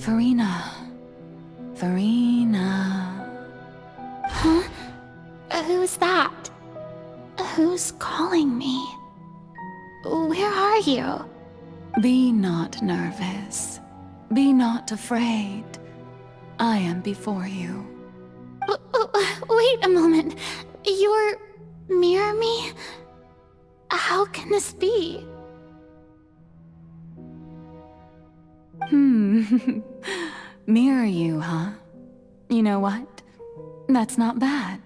Farina. Farina. Huh? Who's that? Who's calling me? Where are you? Be not nervous. Be not afraid. I am before you. Wait a moment. You're near me? How can this be? Mirror you, huh? You know what? That's not bad.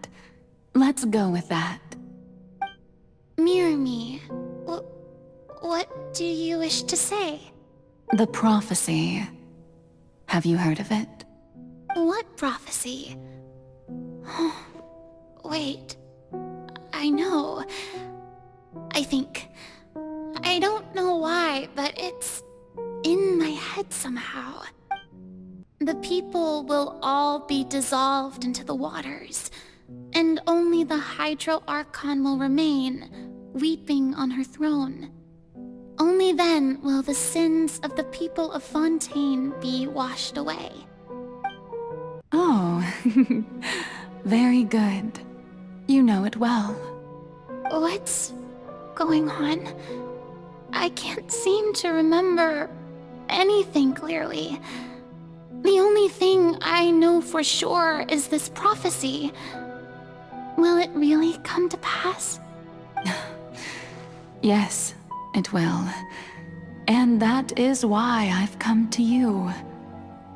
Let's go with that. Mirror me? What do you wish to say? The prophecy. Have you heard of it? What prophecy? Wait. I know. I think. I don't know why, but it's in my head somehow. The people will all be dissolved into the waters, and only the Hydro Archon will remain, weeping on her throne. Only then will the sins of the people of Fontaine be washed away. Oh, very good. You know it well. What's going on? I can't seem to remember anything clearly. The only thing I know for sure is this prophecy. Will it really come to pass? Yes, it will. And that is why I've come to you.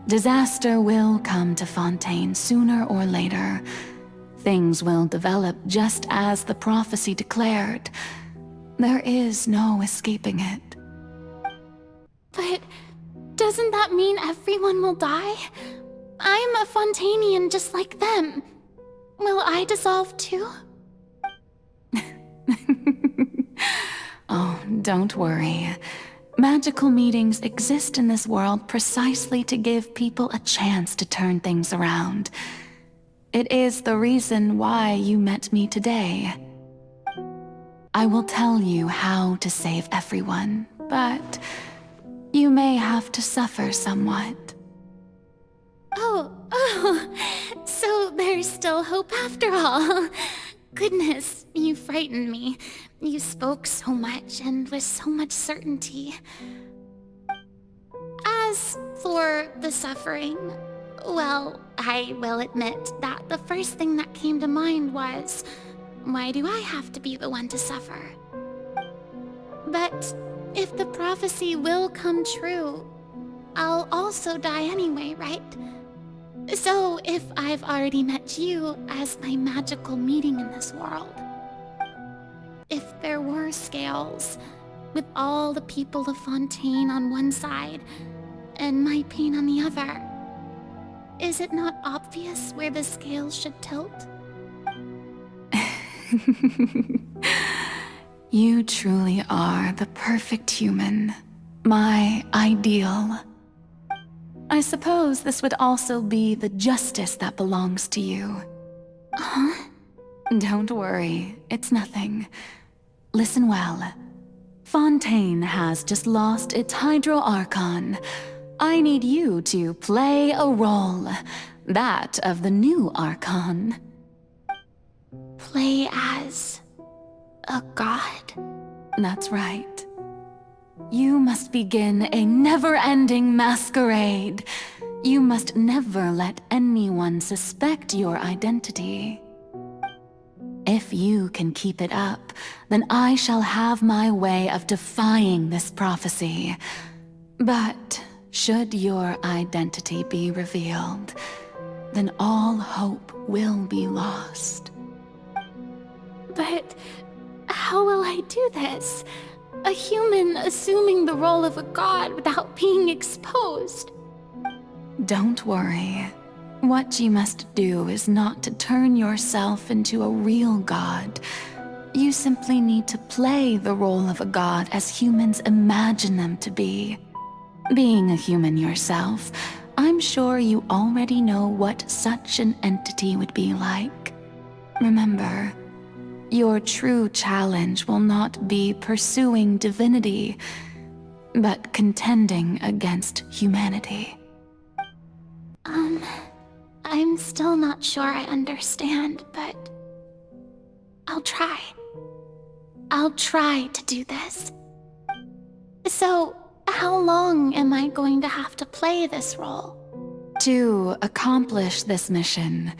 Disaster will come to Fontaine sooner or later. Things will develop just as the prophecy declared. There is no escaping it. But doesn't that mean everyone will die? I'm a Fontainian just like them. Will I dissolve too? Oh, don't worry. Magical meetings exist in this world precisely to give people a chance to turn things around. It is the reason why you met me today. I will tell you how to save everyone, but you may have to suffer somewhat. Oh, so there's still hope after all. Goodness, you frightened me. You spoke so much and with so much certainty. As for the suffering, well, I will admit that the first thing that came to mind was, why do I have to be the one to suffer? But if the prophecy will come true, I'll also die anyway, right? So if I've already met you as my magical meeting in this world, if there were scales, with all the people of Fontaine on one side and my pain on the other, is it not obvious where the scales should tilt? You truly are the perfect human, my ideal. I suppose this would also be the justice that belongs to you. Huh? Don't worry, it's nothing. Listen well. Fontaine has just lost its Hydro Archon. I need you to play a role, that of the new Archon. Play as a god? That's right. You must begin a never-ending masquerade. You must never let anyone suspect your identity. If you can keep it up, then I shall have my way of defying this prophecy. But should your identity be revealed, then all hope will be lost. But how will I do this? A human assuming the role of a god without being exposed. Don't worry. What you must do is not to turn yourself into a real god. You simply need to play the role of a god as humans imagine them to be. Being a human yourself, I'm sure you already know what such an entity would be like. Remember, your true challenge will not be pursuing divinity, but contending against humanity. I'm still not sure I understand, but I'll try. I'll try to do this. So, how long am I going to have to play this role? To accomplish this mission,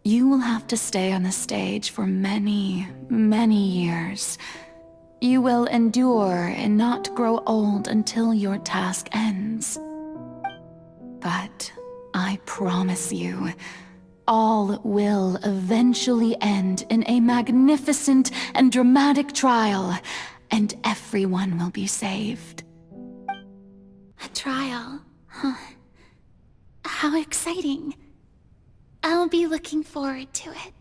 you will have to stay on the stage for many, many years. You will endure and not grow old until your task ends. But I promise you, all will eventually end in a magnificent and dramatic trial, and everyone will be saved. A trial, huh? How exciting. I'll be looking forward to it.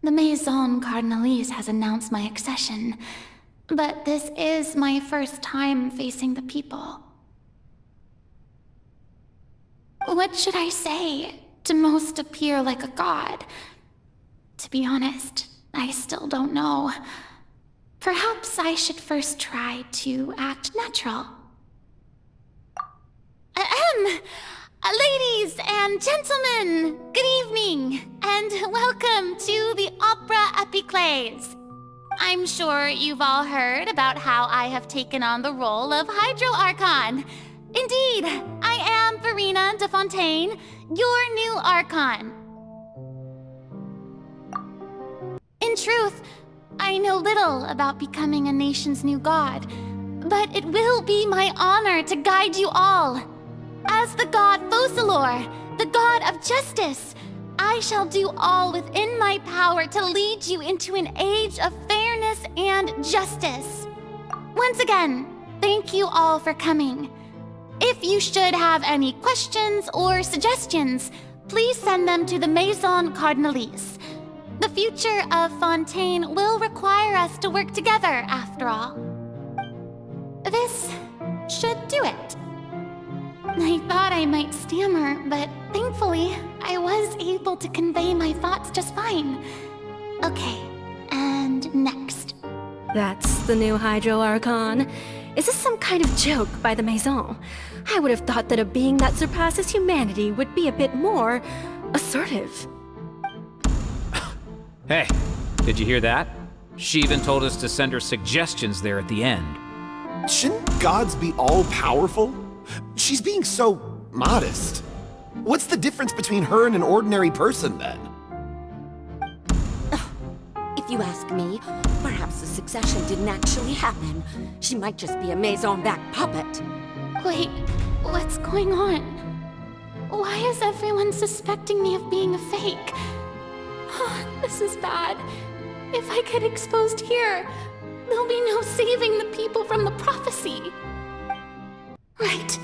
The Maison Cardinalise has announced my accession, but this is my first time facing the people. What should I say to most appear like a god? To be honest, I still don't know. Perhaps I should first try to act natural. Ladies and gentlemen, good evening, and welcome to the Opera Epiclese. I'm sure you've all heard about how I have taken on the role of Hydro Archon. Indeed, I am Verena de Fontaine, your new Archon. In truth, I know little about becoming a nation's new god, but it will be my honor to guide you all. As the god Focalor, the god of justice, I shall do all within my power to lead you into an age of fairness and justice. Once again, thank you all for coming. If you should have any questions or suggestions, please send them to the Maison Cardinalise. The future of Fontaine will require us to work together, after all. This should do it. I thought I might stammer, but thankfully, I was able to convey my thoughts just fine. Okay, and next. That's the new Hydro Archon. Is this some kind of joke by the Maison? I would have thought that a being that surpasses humanity would be a bit more assertive. Hey, did you hear that? She even told us to send her suggestions there at the end. Shouldn't gods be all-powerful? She's being so modest. What's the difference between her and an ordinary person, then? If you ask me, perhaps the succession didn't actually happen. She might just be a Maison-backed puppet. Wait, what's going on? Why is everyone suspecting me of being a fake? This is bad. If I get exposed here, there'll be no saving the people from the prophecy. Right.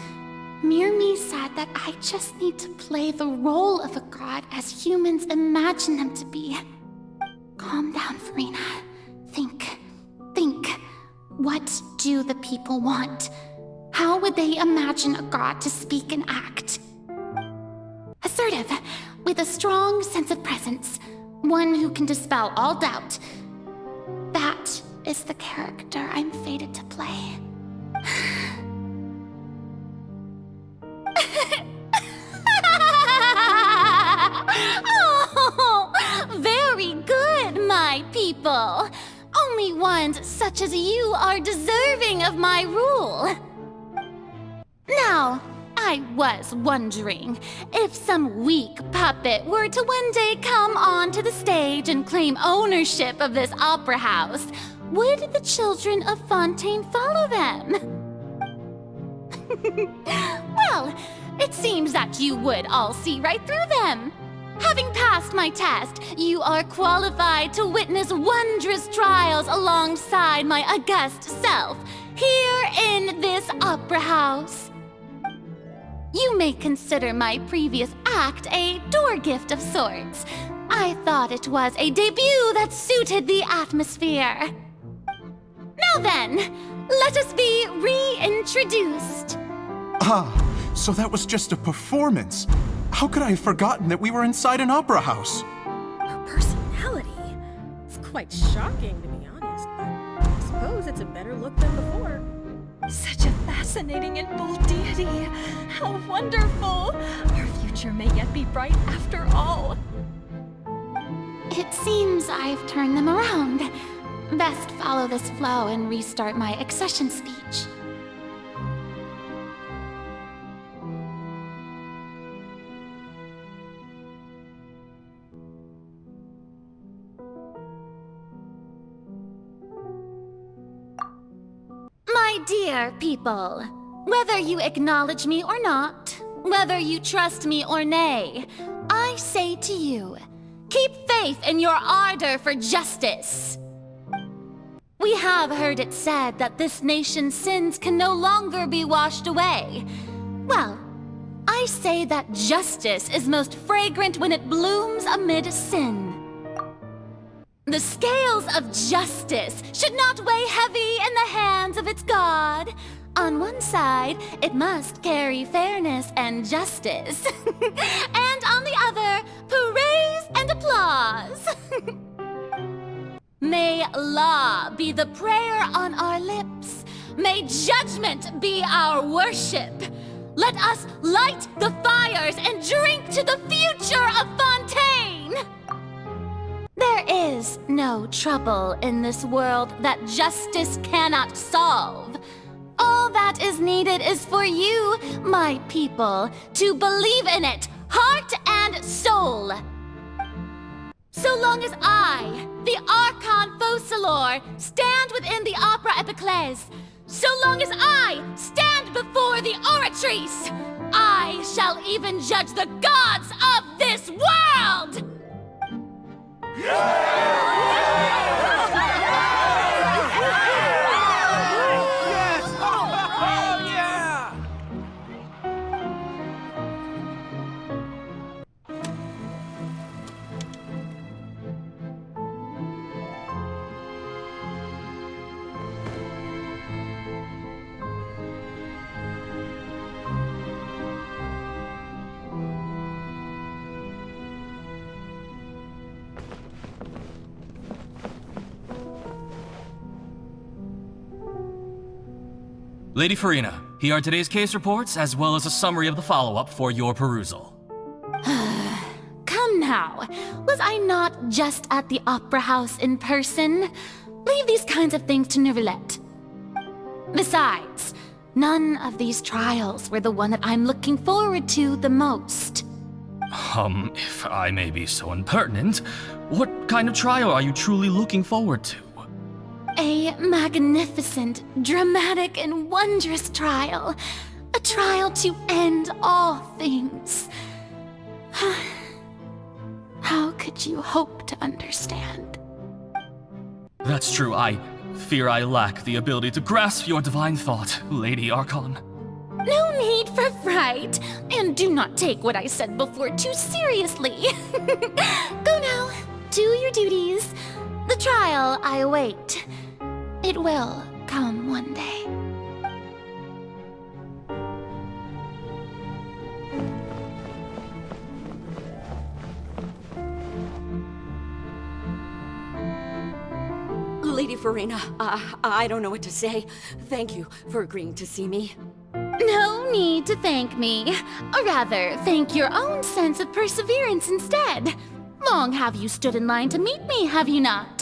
Myrmi said that I just need to play the role of a god as humans imagine them to be. Calm down, Verena. Think. What do the people want? How would they imagine a god to speak and act? Assertive, with a strong sense of presence. One who can dispel all doubt. That is the character I'm fated to play. Oh, very good, my people. Only ones such as you are deserving of my rule. Now, I was wondering if some weak puppet were to one day come onto the stage and claim ownership of this opera house, would the children of Fontaine follow them? Well, It seems that you would all see right through them. Having passed my test, you are qualified to witness wondrous trials alongside my august self, here in this opera house. You may consider my previous act a door gift of sorts. I thought it was a debut that suited the atmosphere. Now then, let us be reintroduced. Ah, so that was just a performance. How could I have forgotten that we were inside an opera house? Her personality. It's quite shocking, to be honest, but I suppose it's a better look than before. Such a fascinating and bold deity. How wonderful! Our future may yet be bright after all. It seems I've turned them around. Best follow this flow and restart my accession speech. My dear people, whether you acknowledge me or not, whether you trust me or nay, I say to you, keep faith in your ardor for justice. We have heard it said that this nation's sins can no longer be washed away. Well, I say that justice is most fragrant when it blooms amid sin. The scales of justice should not weigh heavy in the hands of its God. On one side, it must carry fairness and justice. And on the other, praise and applause. May law be the prayer on our lips. May judgment be our worship. Let us light the fires and drink to the future of Fontaine. There is no trouble in this world that justice cannot solve. All that is needed is for you, my people, to believe in it, heart and soul. So long as I, the Archon Focalor, stand within the Opera Epiclese, so long as I stand before the Oratrice, I shall even judge the gods of this world! Lady Farina, here are today's case reports, as well as a summary of the follow-up for your perusal. Come now, was I not just at the Opera House in person? Leave these kinds of things to Neuvillette. Besides, none of these trials were the one that I'm looking forward to the most. If I may be so impertinent, what kind of trial are you truly looking forward to? A magnificent, dramatic, and wondrous trial. A trial to end all things. How could you hope to understand? That's true. I fear I lack the ability to grasp your divine thought, Lady Archon. No need for fright, and do not take what I said before too seriously. Go now, do your duties. The trial I await. It will come one day. Lady Farina, I don't know what to say. Thank you for agreeing to see me. No need to thank me. Or rather, thank your own sense of perseverance instead. Long have you stood in line to meet me, have you not?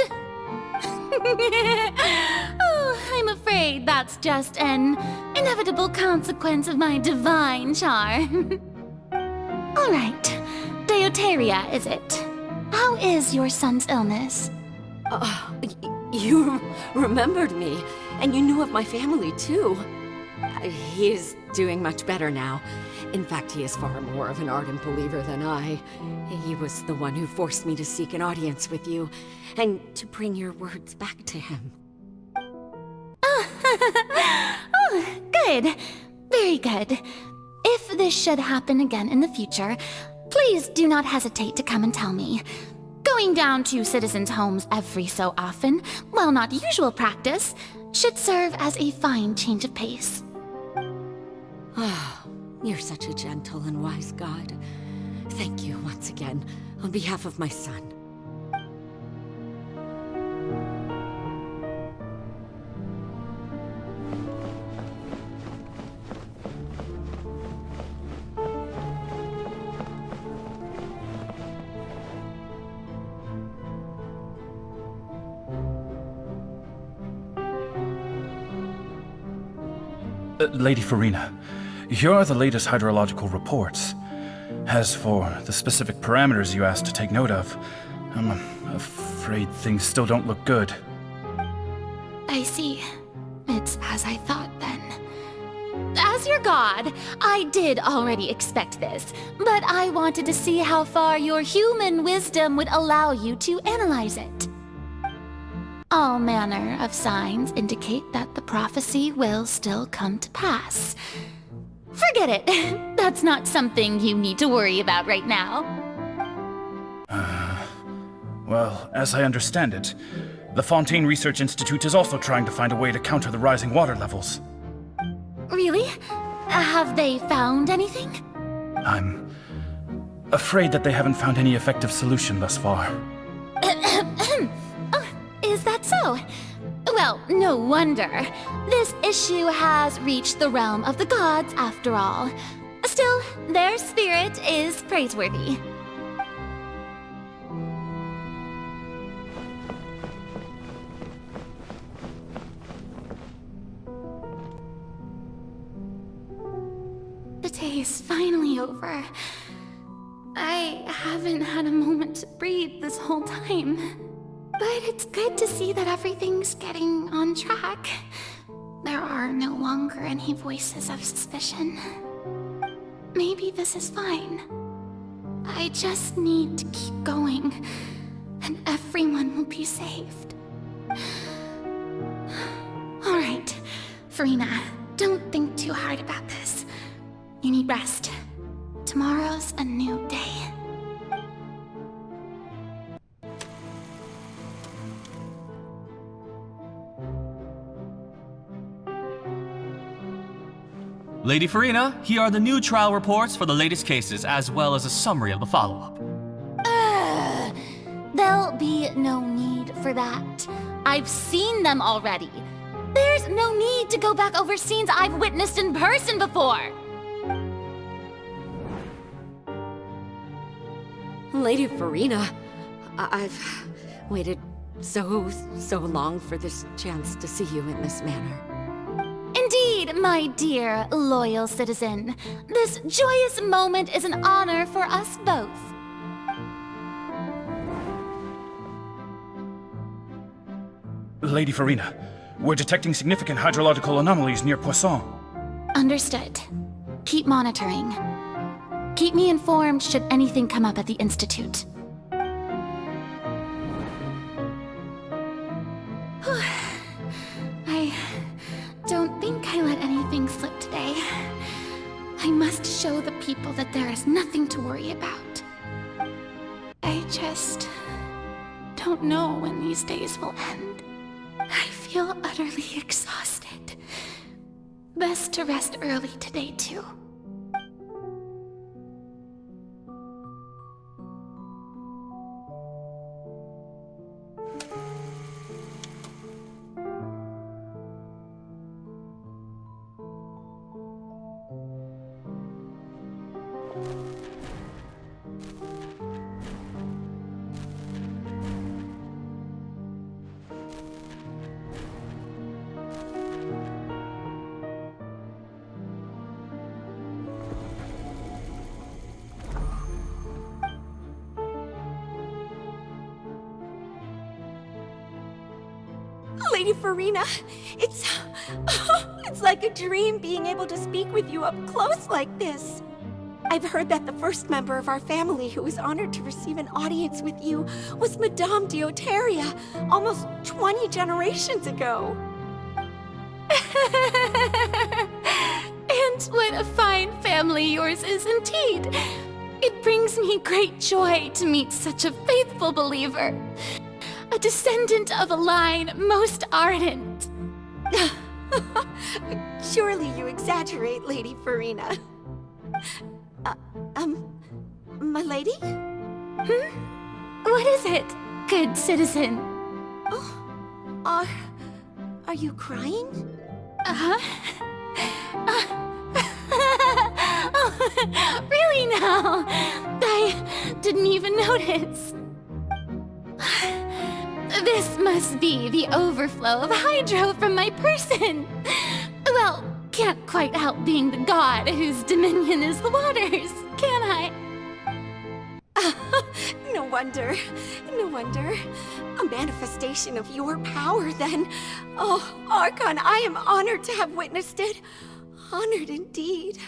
Oh, I'm afraid that's just an inevitable consequence of my divine charm. All right, Deoteria, is it? How is your son's illness? You remembered me, and you knew of my family, too. He is doing much better now. In fact, he is far more of an ardent believer than I. He was the one who forced me to seek an audience with you, and to bring your words back to him. Oh, good. Very good. If this should happen again in the future, please do not hesitate to come and tell me. Going down to citizens' homes every so often, while not usual practice, should serve as a fine change of pace. Ah, you're such a gentle and wise god. Thank you once again, on behalf of my son. Lady Farina, here are the latest hydrological reports. As for the specific parameters you asked to take note of, I'm afraid things still don't look good. I see. It's as I thought then. As your god, I did already expect this, but I wanted to see how far your human wisdom would allow you to analyze it. All manner of signs indicate that the prophecy will still come to pass. Forget it. That's not something you need to worry about right now. Well, as I understand it, the Fontaine Research Institute is also trying to find a way to counter the rising water levels. Really? Have they found anything? I'm afraid that they haven't found any effective solution thus far. Oh, is that so? Well, no wonder. This issue has reached the realm of the gods, after all. Still, their spirit is praiseworthy. The day is finally over. I haven't had a moment to breathe this whole time. But it's good to see that everything's getting on track. There are no longer any voices of suspicion. Maybe this is fine. I just need to keep going, and everyone will be saved. All right, Farina, don't think too hard about this. You need rest. Tomorrow's a new day. Lady Farina, here are the new trial reports for the latest cases, as well as a summary of the follow-up. There'll be no need for that. I've seen them already. There's no need to go back over scenes I've witnessed in person before. Lady Farina, I've waited so long for this chance to see you in this manner. Indeed, my dear, loyal citizen. This joyous moment is an honor for us both. Lady Farina, we're detecting significant hydrological anomalies near Poisson. Understood. Keep monitoring. Keep me informed should anything come up at the Institute. I don't think I let anything slip today. I must show the people that there is nothing to worry about. I just don't know when these days will end. I feel utterly exhausted. Best to rest early today, too. Lady Farina, it's like a dream being able to speak with you up close like this. I've heard that the first member of our family who was honored to receive an audience with you was Madame Deoteria, almost 20 generations ago. And what a fine family yours is indeed. It brings me great joy to meet such a faithful believer. A descendant of a line most ardent. Surely you exaggerate, Lady Farina. My lady? What is it, good citizen? Oh, are you crying? Really now? I didn't even notice. This must be the overflow of hydro from my person. Well, can't quite help being the god whose dominion is the waters, can I? No wonder. No wonder. A manifestation of your power, then. Oh, Archon, I am honored to have witnessed it. Honored indeed.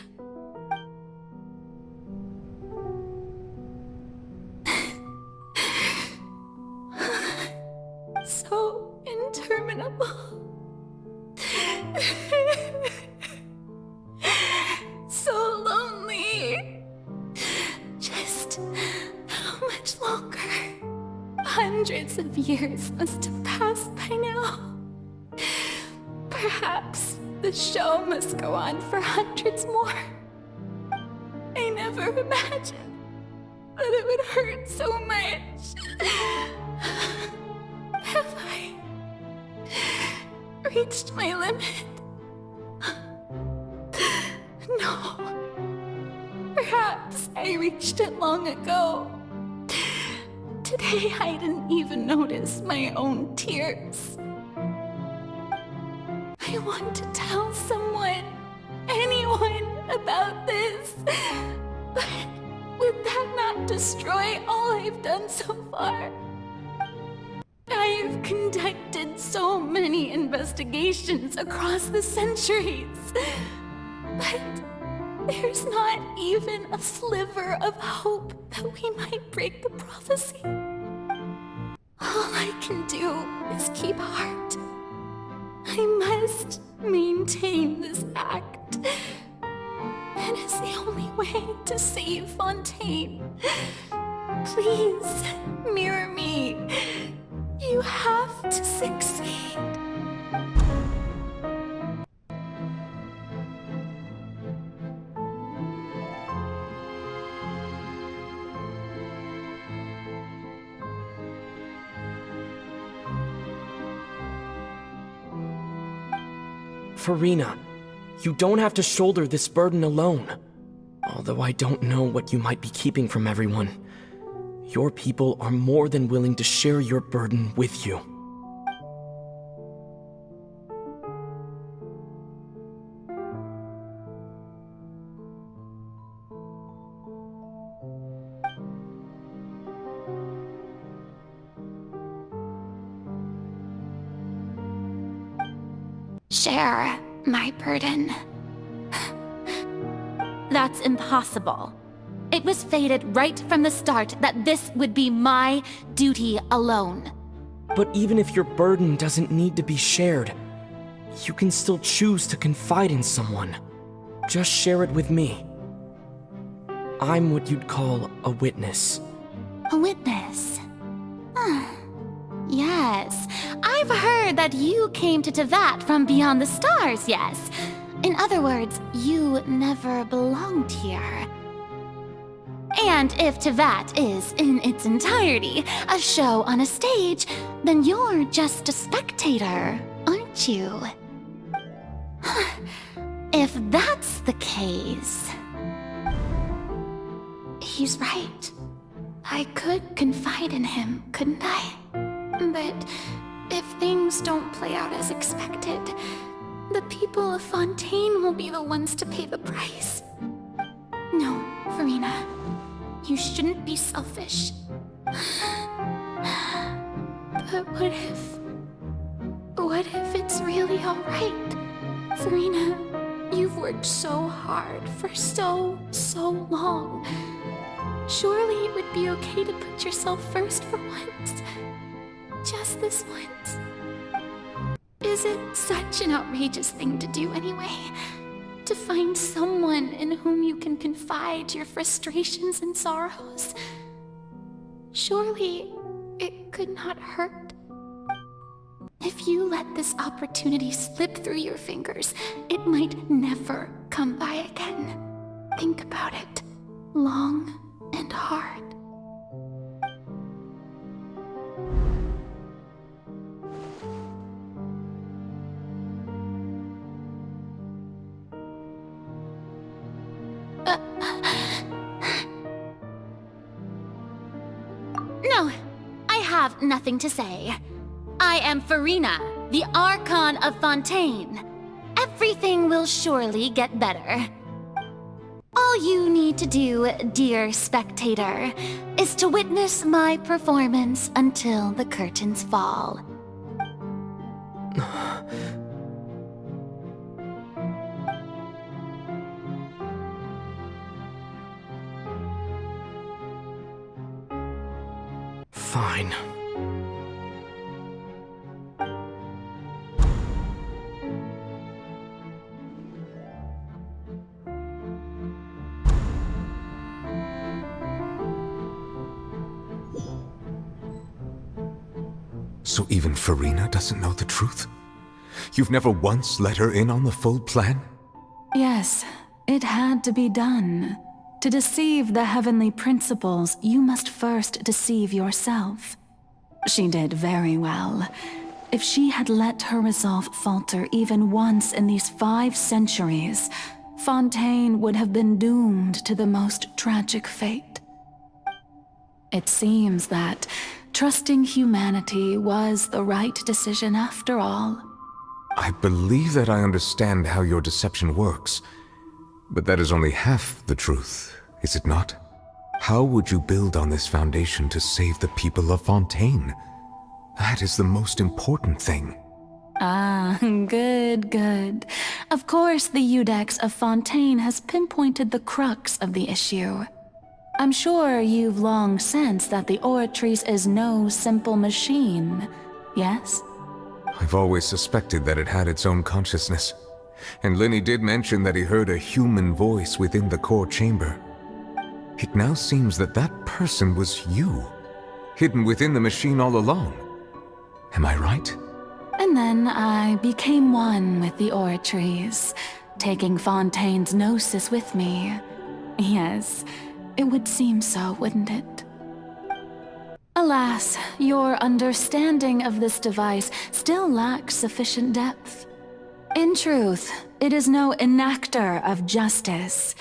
So interminable. So lonely. Just how much longer? Hundreds of years must have passed by now. Perhaps the show must go on for hundreds more. I never imagined that it would hurt so much. Have I reached my limit? No. Perhaps I reached it long ago. Today I didn't even notice my own tears. I want to tell someone, anyone, about this. But would that not destroy all I've done so far? I've conducted so many investigations across the centuries, but there's not even a sliver of hope that we might break the prophecy. All I can do is keep heart. I must maintain this act. It is the only way to save Fontaine. Please, mirror me. You have to succeed. Farina, you don't have to shoulder this burden alone. Although I don't know what you might be keeping from everyone, your people are more than willing to share your burden with you. Share my burden. That's impossible. It was fated right from the start that this would be my duty alone. But even if your burden doesn't need to be shared, you can still choose to confide in someone. Just share it with me. I'm what you'd call a witness. A witness? Yes, I've heard that you came to Tevat from beyond the stars, yes. In other words, you never belonged here. And if Tevat is, in its entirety, a show on a stage, then you're just a spectator, aren't you? If that's the case... He's right. I could confide in him, couldn't I? But if things don't play out as expected, the people of Fontaine will be the ones to pay the price. No, Farina. You shouldn't be selfish. But what What if it's really alright? Farina, you've worked so hard for so long. Surely it would be okay to put yourself first for once. Just this once. Is it such an outrageous thing to do anyway? To find someone in whom you can confide your frustrations and sorrows? Surely it could not hurt. If you let this opportunity slip through your fingers, it might never come by again. Think about it long and hard. No, I have nothing to say. I am Farina, the Archon of Fontaine. Everything will surely get better. All you need to do, dear spectator, is to witness my performance until the curtains fall. Fine. So even Farina doesn't know the truth? You've never once let her in on the full plan? Yes, it had to be done. To deceive the heavenly principles, you must first deceive yourself. She did very well. If she had let her resolve falter even once in these 5 centuries, Fontaine would have been doomed to the most tragic fate. It seems that trusting humanity was the right decision after all. I believe that I understand how your deception works, but that is only half the truth, is it not? How would you build on this foundation to save the people of Fontaine? That is the most important thing. Ah, good. Of course, the Iudex of Fontaine has pinpointed the crux of the issue. I'm sure you've long sensed that the Oratrice is no simple machine, yes? I've always suspected that it had its own consciousness. And Lenny did mention that he heard a human voice within the core chamber. It now seems that that person was you, hidden within the machine all along. Am I right? And then I became one with the Oratrice, taking Fontaine's gnosis with me. Yes, it would seem so, wouldn't it? Alas, your understanding of this device still lacks sufficient depth. In truth, it is no enactor of justice.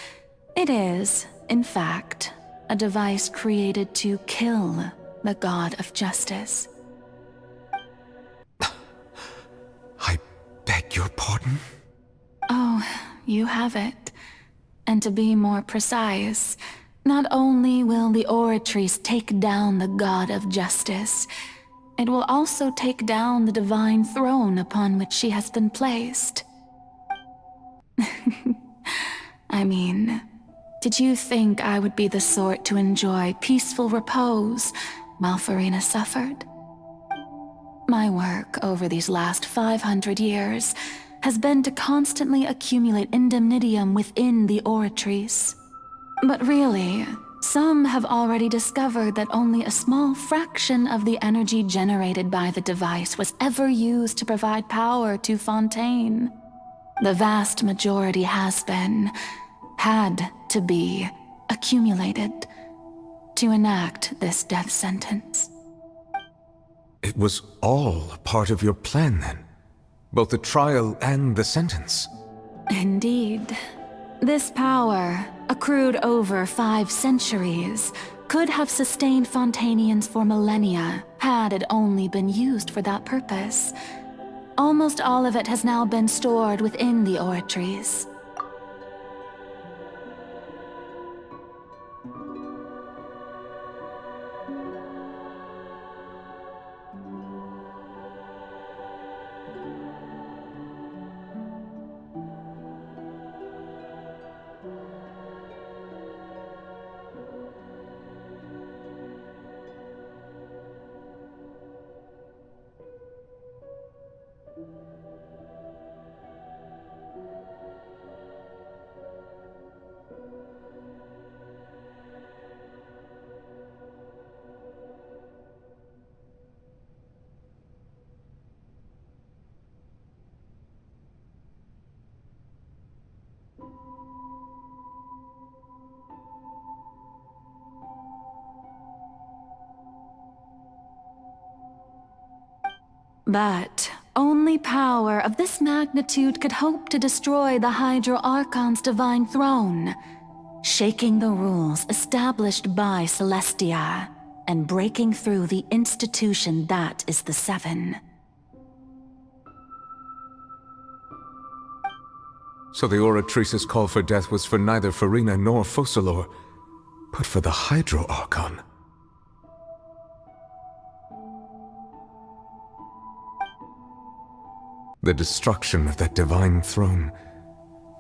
It is, in fact, a device created to kill the god of justice. I beg your pardon? Oh, you have it. And to be more precise, not only will the Oratrice take down the god of justice, it will also take down the divine throne upon which she has been placed. I mean, did you think I would be the sort to enjoy peaceful repose while Farina suffered? My work over these last 500 years has been to constantly accumulate indemnitium within the Oratrice. But really, some have already discovered that only a small fraction of the energy generated by the device was ever used to provide power to Fontaine. The vast majority had to be, accumulated to enact this death sentence. It was all a part of your plan then? Both the trial and the sentence? Indeed. This power, accrued over 5 centuries, could have sustained Fontainians for millennia had it only been used for that purpose. Almost all of it has now been stored within the Oratrice. But only power of this magnitude could hope to destroy the Hydro Archon's divine throne, shaking the rules established by Celestia, and breaking through the institution that is the Seven. So the Oratrice's call for death was for neither Farina nor Focalor, but for the Hydro Archon. The destruction of that divine throne.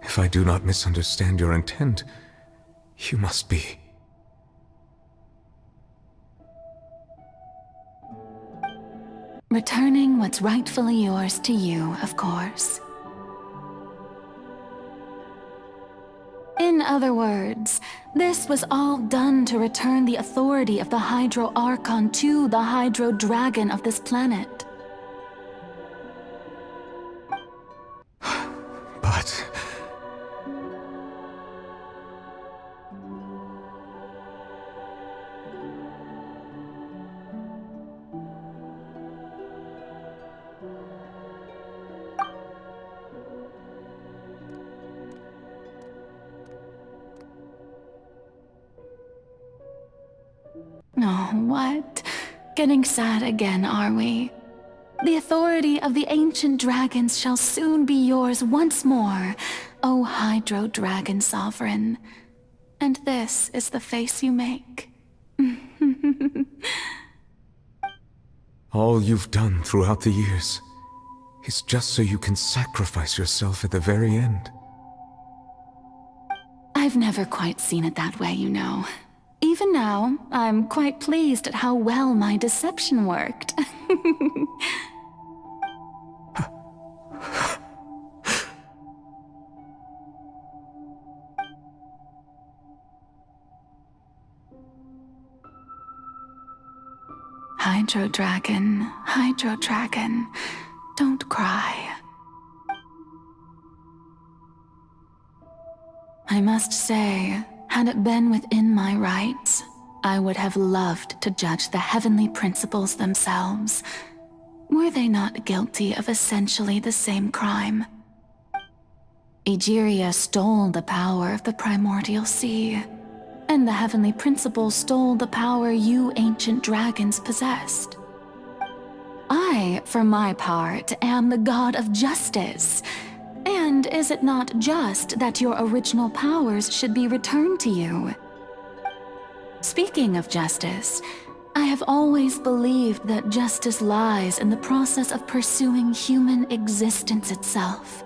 If I do not misunderstand your intent, you must be... Returning what's rightfully yours to you, of course. In other words, this was all done to return the authority of the Hydro Archon to the Hydro Dragon of this planet. But... Oh, what? Getting sad again, are we? The authority of the ancient dragons shall soon be yours once more, O Hydro Dragon Sovereign. And this is the face you make. all you've done throughout the years is just so you can sacrifice yourself at the very end. I've never quite seen it that way, you know. Even now, I'm quite pleased at how well my deception worked. Hydro Dragon, don't cry. I must say, had it been within my rights, I would have loved to judge the heavenly principles themselves. Were they not guilty of essentially the same crime? Egeria stole the power of the primordial sea, and the heavenly principles stole the power you ancient dragons possessed. I, for my part, am the god of justice. And is it not just that your original powers should be returned to you? Speaking of justice, I have always believed that justice lies in the process of pursuing human existence itself.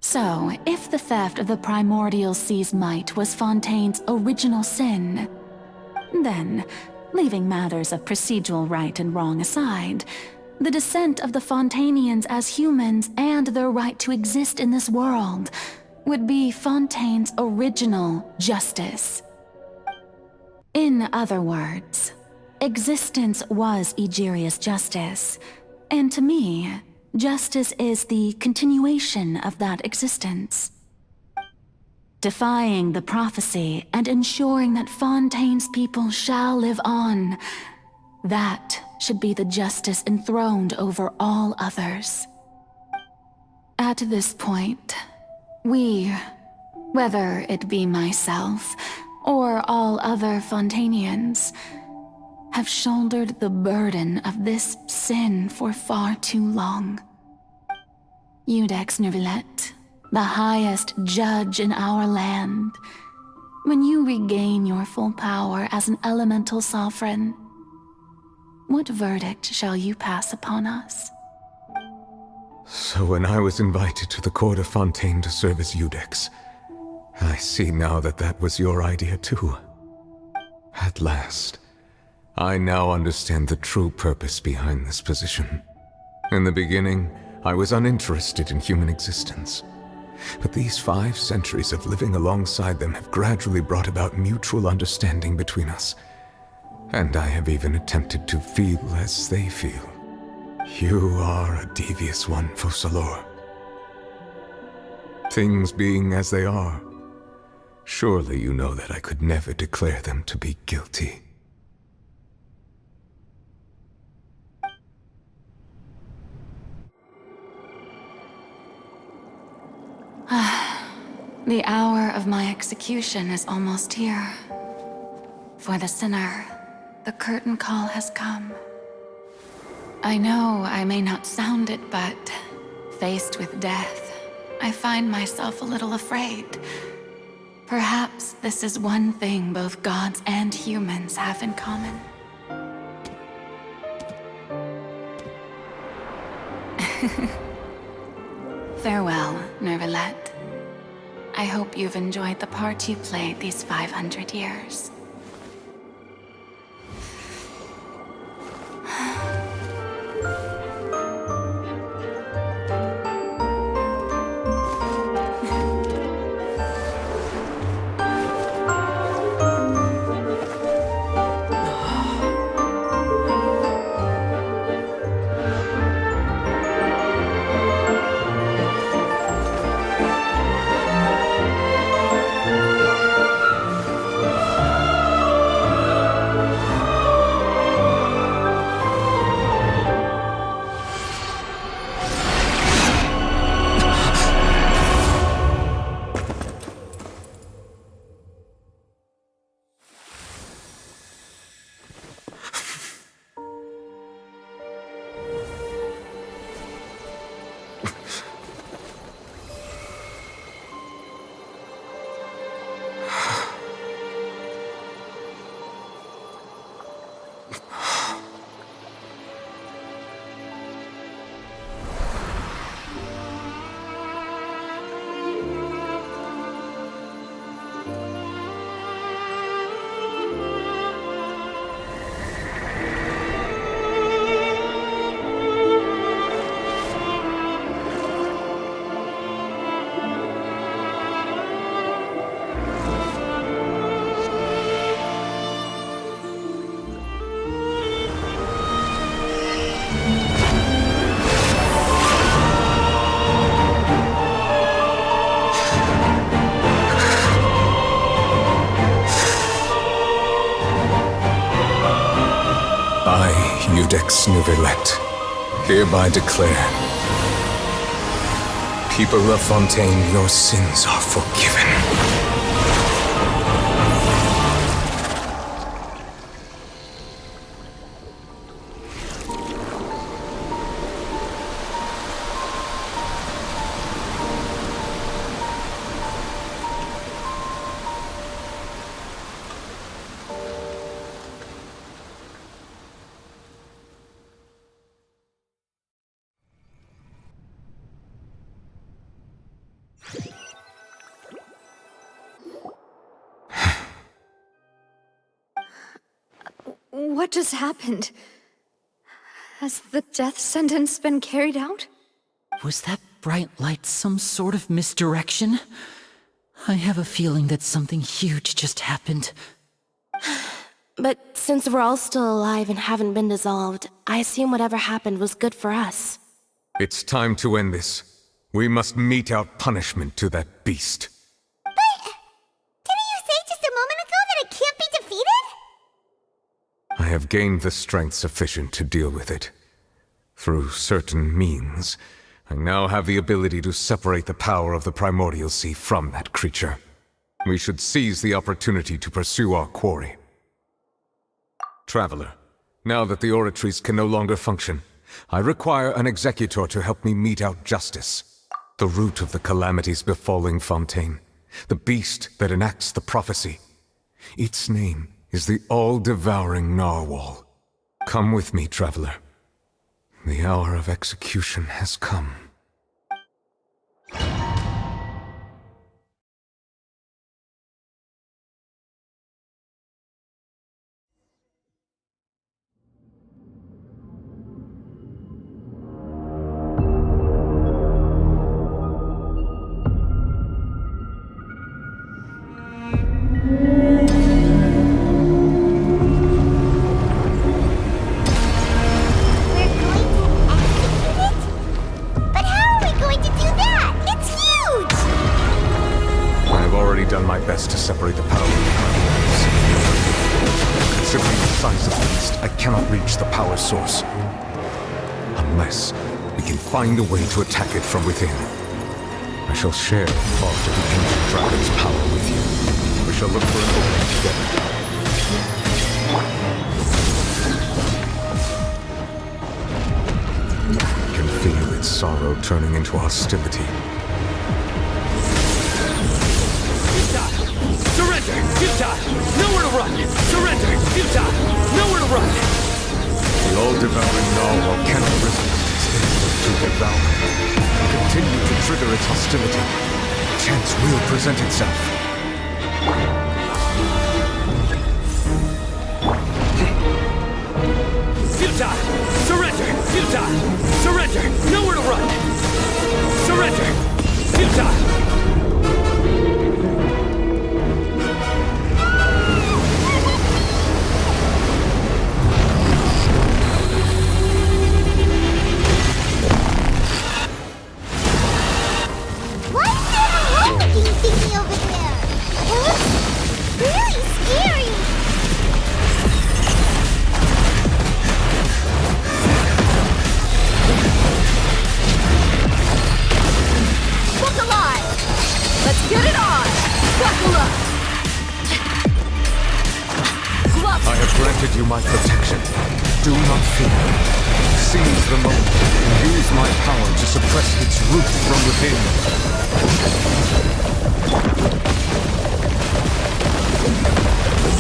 So, if the theft of the primordial sea's might was Fontaine's original sin, then, leaving matters of procedural right and wrong aside, the descent of the Fontanians as humans and their right to exist in this world would be Fontaine's original justice. In other words, existence was Egeria's justice, and to me, justice is the continuation of that existence. Defying the prophecy and ensuring that Fontaine's people shall live on, that should be the justice enthroned over all others. At this point, we, whether it be myself or all other Fontanians, have shouldered the burden of this sin for far too long. Iudex Nervillet, the highest judge in our land, when you regain your full power as an elemental sovereign, what verdict shall you pass upon us? So when I was invited to the court of Fontaine to serve as Iudex, I see now that that was your idea too. At last, I now understand the true purpose behind this position. In the beginning, I was uninterested in human existence. But these 5 centuries of living alongside them have gradually brought about mutual understanding between us. And I have even attempted to feel as they feel. You are a devious one, Focalor. Things being as they are, surely you know that I could never declare them to be guilty. The hour of my execution is almost here. For the sinner, the curtain call has come. I know I may not sound it, but faced with death, I find myself a little afraid. Perhaps this is one thing both gods and humans have in common. Farewell, Nervalette. I hope you've enjoyed the part you played these 500 years. Codex Nouvellette, hereby declare, people of Fontaine, your sins are forgiven. What just happened? Has the death sentence been carried out? Was that bright light some sort of misdirection? I have a feeling that something huge just happened. But since we're all still alive and haven't been dissolved, I assume whatever happened was good for us. It's time to end this. We must mete out punishment to that beast. Didn't you say just a moment ago that it can't be defeated? I have gained the strength sufficient to deal with it. Through certain means, I now have the ability to separate the power of the Primordial Sea from that creature. We should seize the opportunity to pursue our quarry. Traveler, now that the oratories can no longer function, I require an executor to help me mete out justice. The root of the calamities befalling Fontaine, the beast that enacts the prophecy. Its name is the all-devouring narwhal. Come with me, traveler. The hour of execution has come. To separate the power of the Primordials. Considering the size of the beast, I cannot reach the power source. Unless we can find a way to attack it from within. I shall share part of the ancient dragon's power with you. We shall look for an opening together. I can feel its sorrow turning into hostility. Futile! Surrender! Futile! Nowhere to run! Surrender! Futile! Nowhere to run! The all-devouring narwhal cannot resist its instinct to devour. Continue to trigger its hostility. A chance will present itself. Futile! Surrender! Futile! Surrender! Nowhere to run! Surrender! Futile! Thingy over there. It looks really scary. Look alive! Let's get it on! Buckle up! I have granted you my protection. Do not fear. Seize the moment and use my power to suppress its root from within.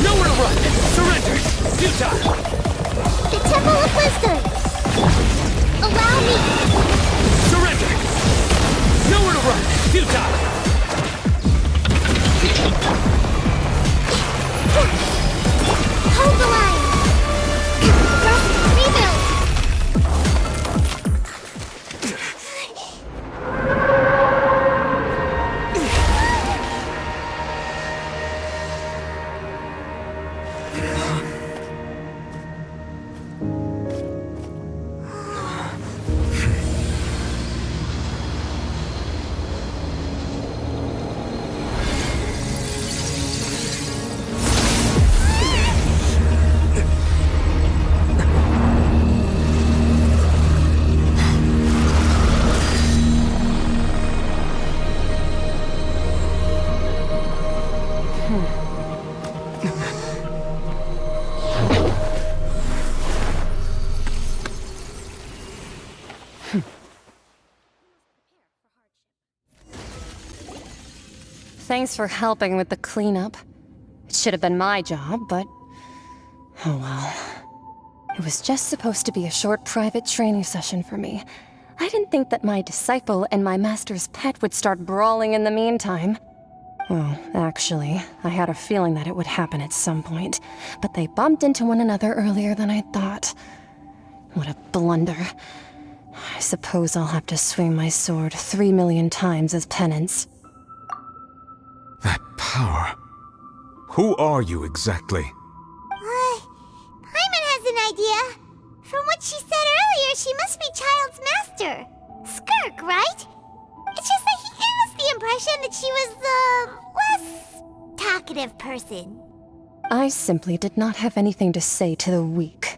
Nowhere to run! Surrender! Futile! The Temple of Wisdom. Allow me. Surrender! Nowhere to run! Futile! Hold the line. Rest, rebuild. Thanks for helping with the cleanup. It should have been my job, but... oh well. It was just supposed to be a short private training session for me. I didn't think that my disciple and my master's pet would start brawling in the meantime. Well, actually, I had a feeling that it would happen at some point, but they bumped into one another earlier than I thought. What a blunder. I suppose I'll have to swing my sword 3 million times as penance. That power. Who are you exactly? Paimon has an idea. From what she said earlier, she must be Child's master. Skirk, right? It's just that he gave us the impression that she was the less talkative person. I simply did not have anything to say to the weak.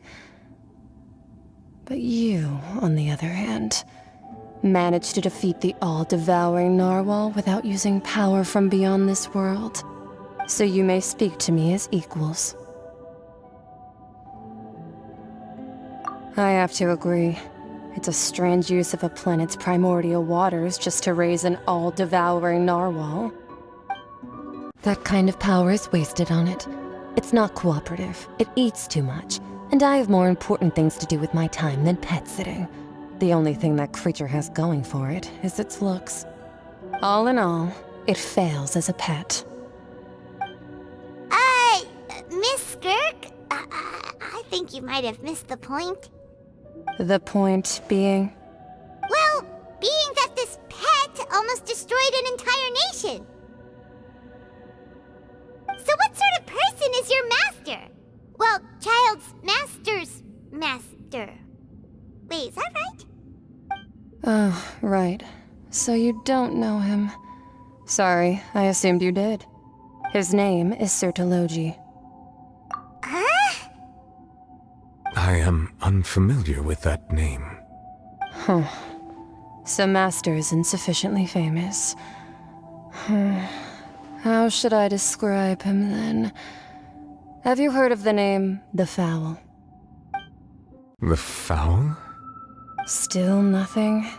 But you, on the other hand, managed to defeat the all-devouring narwhal without using power from beyond this world. So you may speak to me as equals. I have to agree. It's a strange use of a planet's primordial waters just to raise an all-devouring narwhal. That kind of power is wasted on it. It's not cooperative. It eats too much. And I have more important things to do with my time than pet sitting. The only thing that creature has going for it is its looks. All in all, it fails as a pet. Miss Skirk? I think you might have missed the point. The point being? Well, being that this pet almost destroyed an entire nation. So what sort of person is your master? Well, Child's master's master. Wait, is that right? Oh, right. So you don't know him. Sorry, I assumed you did. His name is Sertologi. Huh? I am unfamiliar with that name. Huh. So Master isn't sufficiently famous. How should I describe him then? Have you heard of the name The Fowl? The Fowl? Still nothing?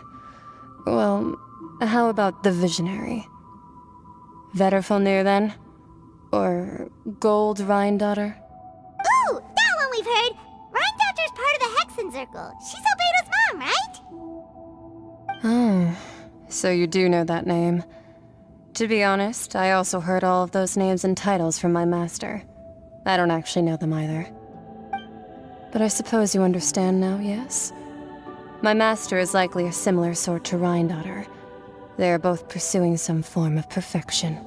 Well, how about the Visionary? Vetterfulnir then? Or Gold Rhindaughter? Ooh, that one we've heard! Rhindaughter's part of the Hexen Circle. She's Albedo's mom, right? Oh, so you do know that name. To be honest, I also heard all of those names and titles from my master. I don't actually know them either. But I suppose you understand now, yes? My master is likely a similar sort to Rhindaughter. They are both pursuing some form of perfection.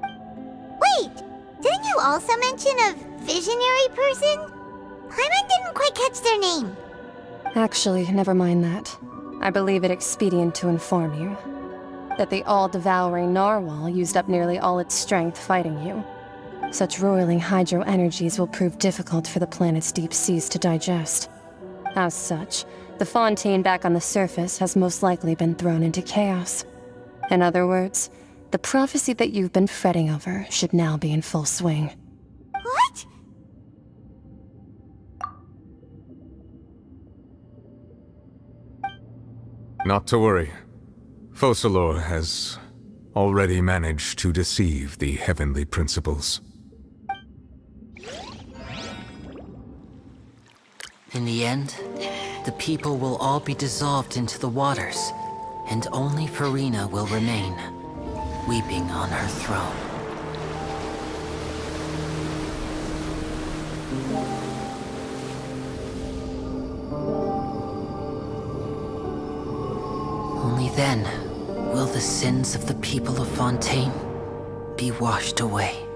Wait! Didn't you also mention a visionary person? Paimon didn't quite catch their name. Actually, never mind that. I believe it expedient to inform you that the all-devouring narwhal used up nearly all its strength fighting you. Such roiling hydro energies will prove difficult for the planet's deep seas to digest. As such, the Fontaine back on the surface has most likely been thrown into chaos. In other words, the prophecy that you've been fretting over should now be in full swing. What? Not to worry. Focalor has already managed to deceive the heavenly principles. In the end, the people will all be dissolved into the waters, and only Farina will remain, weeping on her throne. Only then will the sins of the people of Fontaine be washed away.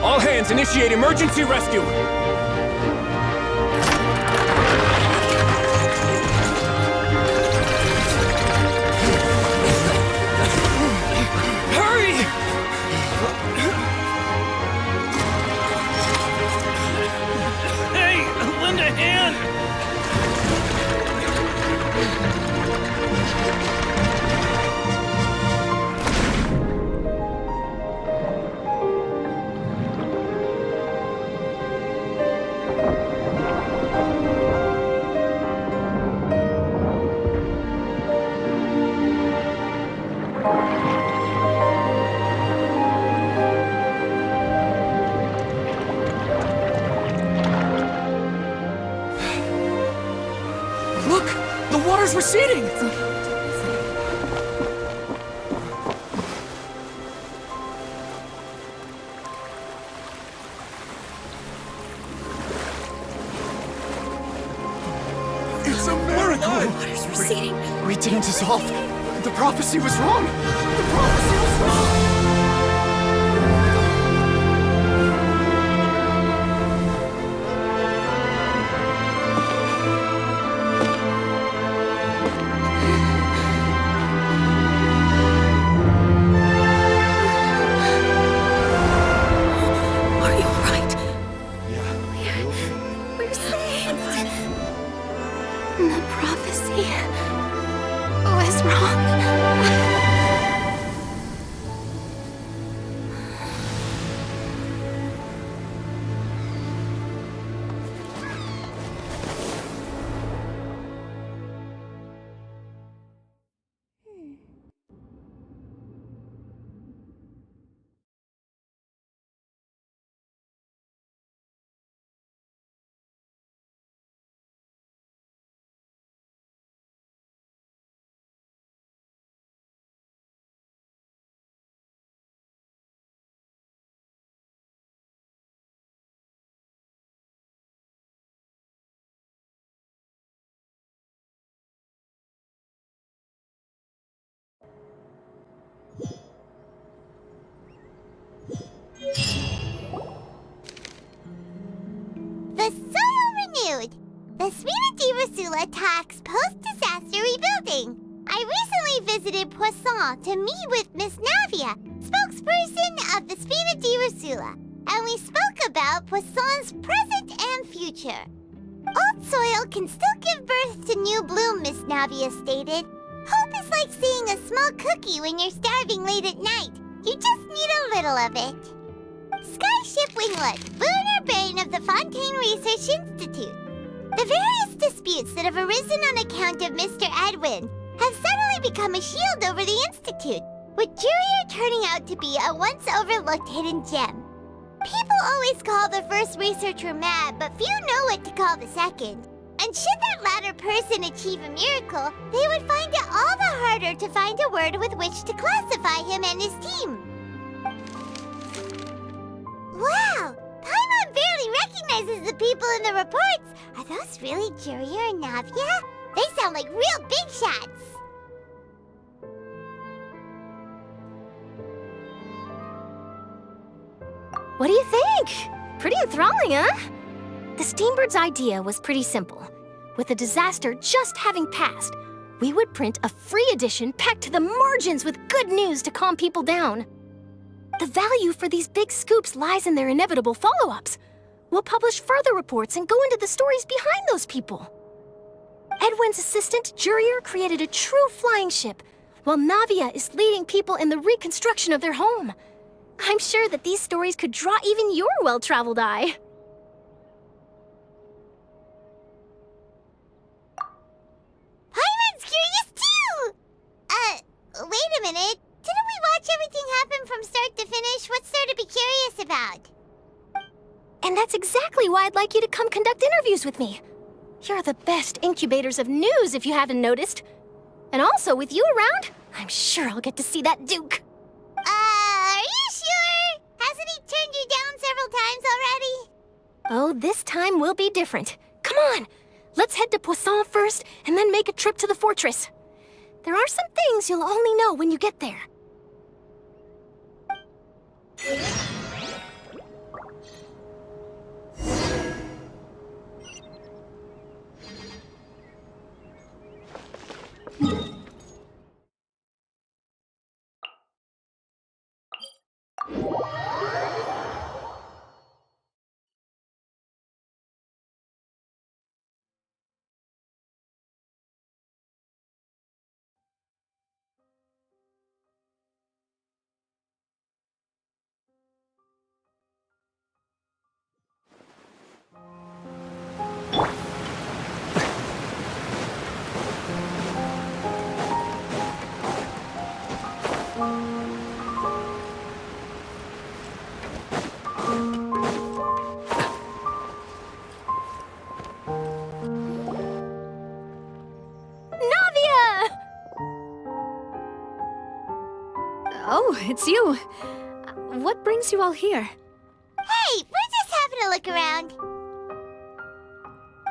All hands, initiate emergency rescue! Hurry! Hey, lend a hand! Look! The water's receding! It's a miracle! Water's receding. We didn't dissolve. The prophecy was wrong. The prophecy was wrong. Are you alright? Yeah. We're saved. The prophecy was wrong. The Spina di Rosula talks post-disaster rebuilding. I recently visited Poisson to meet with Miss Navia, spokesperson of the Spina di Rosula, and we spoke about Poisson's present and future. Old soil can still give birth to new bloom, Miss Navia stated. Hope is like seeing a small cookie when you're starving late at night. You just need a little of it. Skyship Winglet, lunar brain of the Fontaine Research Institute. The various disputes that have arisen on account of Mr. Edwin have suddenly become a shield over the Institute, with Jurier turning out to be a once overlooked hidden gem. People always call the first researcher mad, but few know what to call the second. And should that latter person achieve a miracle, they would find it all the harder to find a word with which to classify him and his team. Wow! Paimon barely recognizes the people in the reports. Are those really Jurier and Navia? They sound like real big shots. What do you think? Pretty enthralling, huh? The Steambird's idea was pretty simple. With the disaster just having passed, we would print a free edition packed to the margins with good news to calm people down. The value for these big scoops lies in their inevitable follow-ups. We'll publish further reports and go into the stories behind those people. Edwin's assistant, Jurier, created a true flying ship, while Navia is leading people in the reconstruction of their home. I'm sure that these stories could draw even your well-traveled eye. Paimon's curious too! Wait a minute. Didn't we watch everything happen from start to finish? What's there to be curious about? And that's exactly why I'd like you to come conduct interviews with me. You're the best incubators of news, if you haven't noticed. And also, with you around, I'm sure I'll get to see that Duke. Are you sure? Hasn't he turned you down several times already? Oh, this time will be different. Come on, let's head to Poisson first, and then make a trip to the fortress. There are some things you'll only know when you get there. Oh, it's you. What brings you all here? Hey, we're just having a look around.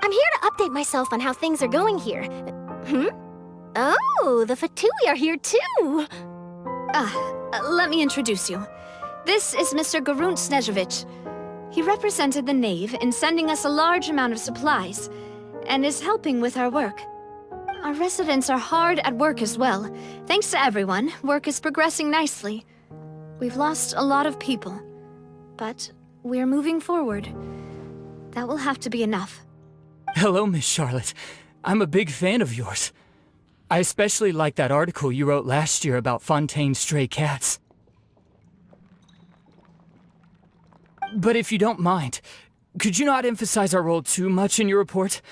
I'm here to update myself on how things are going here. Oh, the Fatui are here too. Let me introduce you. This is Mr. Garunt Snežević. He represented the Knave in sending us a large amount of supplies, and is helping with our work. Our residents are hard at work as well. Thanks to everyone, work is progressing nicely. We've lost a lot of people, but we're moving forward. That will have to be enough. Hello, Miss Charlotte. I'm a big fan of yours. I especially like that article you wrote last year about Fontaine's stray cats. But if you don't mind, could you not emphasize our role too much in your report?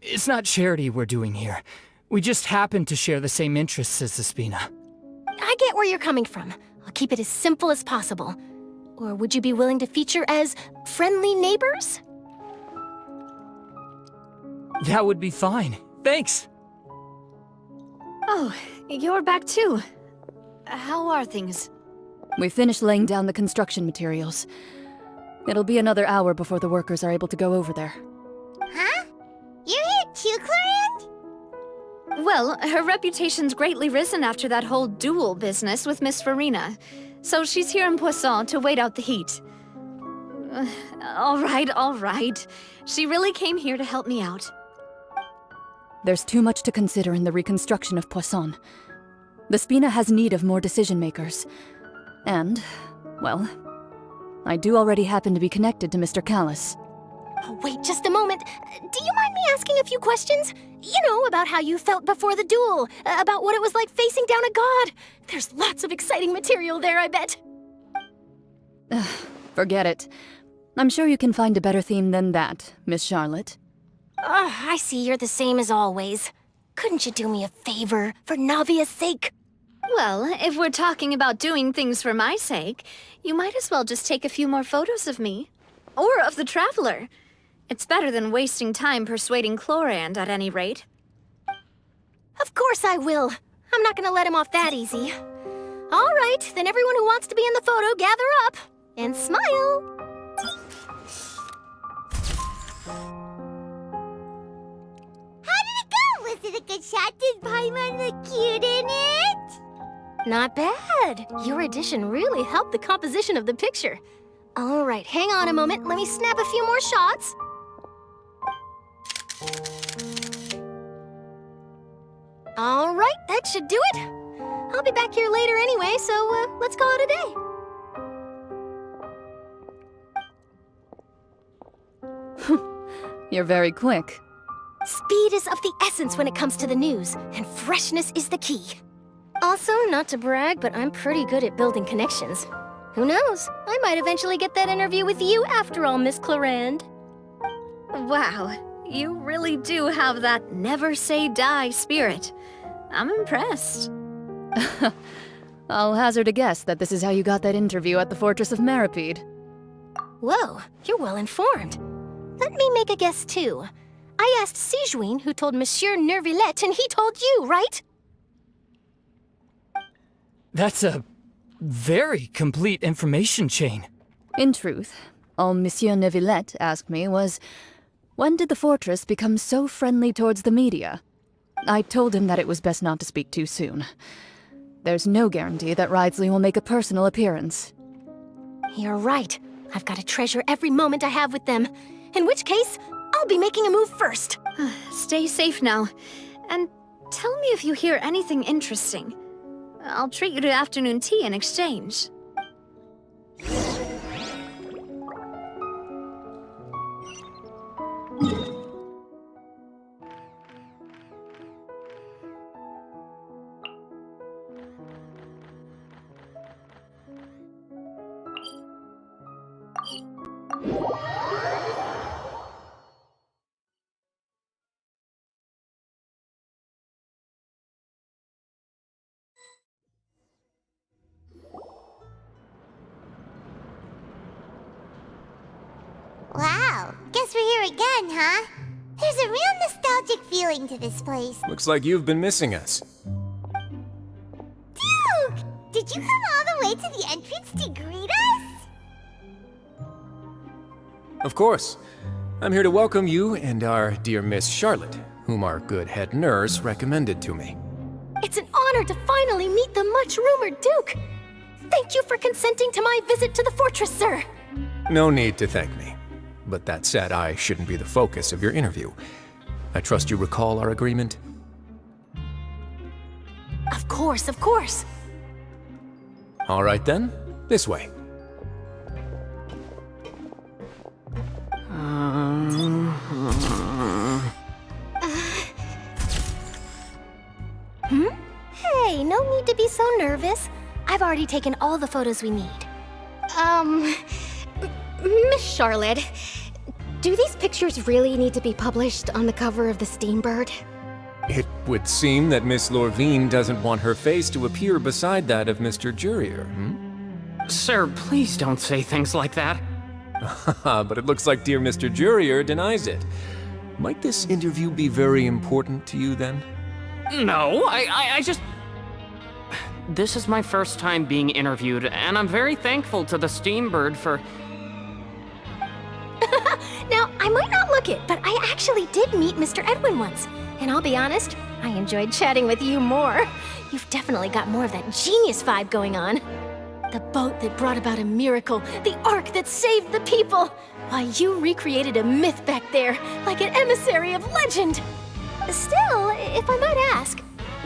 It's not charity we're doing here. We just happen to share the same interests as the Spina. I get where you're coming from. I'll keep it as simple as possible. Or would you be willing to feature as friendly neighbors? That would be fine. Thanks. Oh, you're back too. How are things? We finished laying down the construction materials. It'll be another hour before the workers are able to go over there. Huh? You're here too, Clorinde? Well, her reputation's greatly risen after that whole duel business with Miss Farina, so she's here in Poisson to wait out the heat. All right. She really came here to help me out. There's too much to consider in the reconstruction of Poisson. The Spina has need of more decision-makers. And, well, I do already happen to be connected to Mr. Callis. Oh, wait just a moment. Do you mind me asking a few questions? You know, about how you felt before the duel, about what it was like facing down a god. There's lots of exciting material there, I bet. Forget it. I'm sure you can find a better theme than that, Miss Charlotte. I see you're the same as always. Couldn't you do me a favor, for Navia's sake? Well, if we're talking about doing things for my sake, you might as well just take a few more photos of me. Or of the Traveler. It's better than wasting time persuading Chlorand, at any rate. Of course I will. I'm not gonna let him off that easy. All right, then everyone who wants to be in the photo, gather up. And smile. How did it go? Was it a good shot? Did Paimon look cute in it? Not bad. Your addition really helped the composition of the picture. All right, hang on a moment. Let me snap a few more shots. All right, that should do it. I'll be back here later anyway, so let's call it a day. You're very quick. Speed is of the essence when it comes to the news, and freshness is the key. Also, not to brag, but I'm pretty good at building connections. Who knows? I might eventually get that interview with you after all, Miss Chlorand. Wow, you really do have that never say die spirit. I'm impressed. I'll hazard a guess that this is how you got that interview at the Fortress of Meripede. Whoa, you're well informed. Let me make a guess too. I asked Sijuin, who told Monsieur Nervillette, and he told you, right? That's a very complete information chain. In truth, all Monsieur Neuvillette asked me was, when did the fortress become so friendly towards the media? I told him that it was best not to speak too soon. There's no guarantee that Ridsley will make a personal appearance. You're right. I've got to treasure every moment I have with them. In which case, I'll be making a move first. Stay safe now. And tell me if you hear anything interesting. I'll treat you to afternoon tea in exchange. Wow, guess we're here again, huh? There's a real nostalgic feeling to this place. Looks like you've been missing us. Duke! Did you come all the way to the entrance to greet us? Of course. I'm here to welcome you and our dear Miss Charlotte, whom our good head nurse recommended to me. It's an honor to finally meet the much-rumored Duke. Thank you for consenting to my visit to the fortress, sir. No need to thank me. But that said, I shouldn't be the focus of your interview. I trust you recall our agreement? Of course, of course. All right then, this way. Hey, no need to be so nervous. I've already taken all the photos we need. Miss Charlotte, do these pictures really need to be published on the cover of the Steambird? It would seem that Miss Lorvine doesn't want her face to appear beside that of Mr. Jurier, Sir, please don't say things like that. But it looks like dear Mr. Jurier denies it. Might this interview be very important to you then? No, I just... This is my first time being interviewed, and I'm very thankful to the Steambird for... Now, I might not look it, but I actually did meet Mr. Edwin once. And I'll be honest, I enjoyed chatting with you more. You've definitely got more of that genius vibe going on. The boat that brought about a miracle, the ark that saved the people. Why, you recreated a myth back there, like an emissary of legend. Still, if I might ask,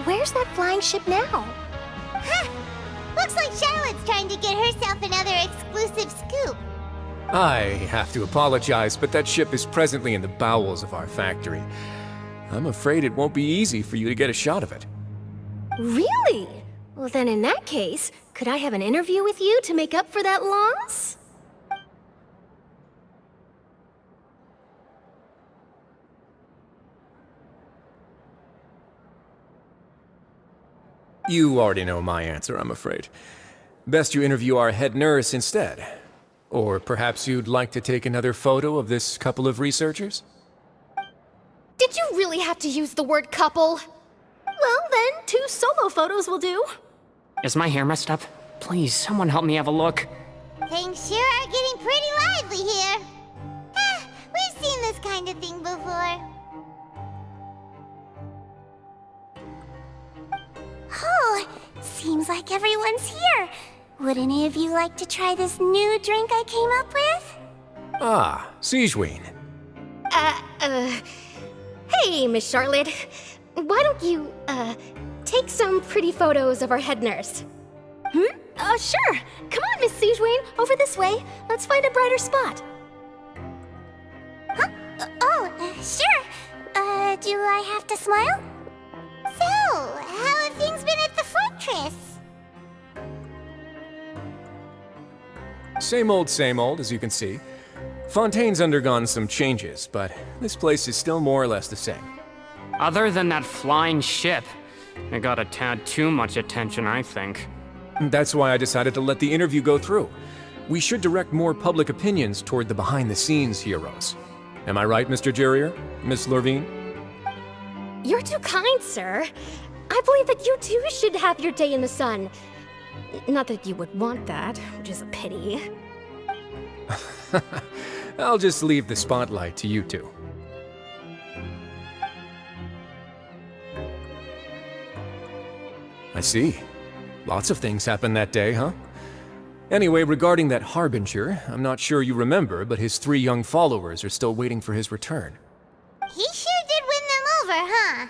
where's that flying ship now? Huh! Looks like Charlotte's trying to get herself another exclusive scoop. I have to apologize, but that ship is presently in the bowels of our factory. I'm afraid it won't be easy for you to get a shot of it. Really? Well, then in that case, could I have an interview with you to make up for that loss? You already know my answer, I'm afraid. Best you interview our head nurse instead. Or perhaps you'd like to take another photo of this couple of researchers? Did you really have to use the word couple? Well, then, 2 solo photos will do. Is my hair messed up? Please, someone help me have a look. Things sure are getting pretty lively here. We've seen this kind of thing before. Oh, seems like everyone's here. Would any of you like to try this new drink I came up with? Ah, Siegeween. Hey, Miss Charlotte. Why don't you, take some pretty photos of our head nurse? Sure. Come on, Miss Siegeween, over this way. Let's find a brighter spot. Huh? Sure. Do I have to smile? So, how have things been at the fortress? Same old, as you can see. Fontaine's undergone some changes, but this place is still more or less the same. Other than that flying ship, it got a tad too much attention, I think. That's why I decided to let the interview go through. We should direct more public opinions toward the behind-the-scenes heroes. Am I right, Mr. Jurrier? Miss Lurvine? You're too kind, sir. I believe that you too should have your day in the sun. Not that you would want that, which is a pity. I'll just leave the spotlight to you two. I see. Lots of things happened that day, huh? Anyway, regarding that Harbinger, I'm not sure you remember, but his 3 young followers are still waiting for his return. He sure did win them over, huh?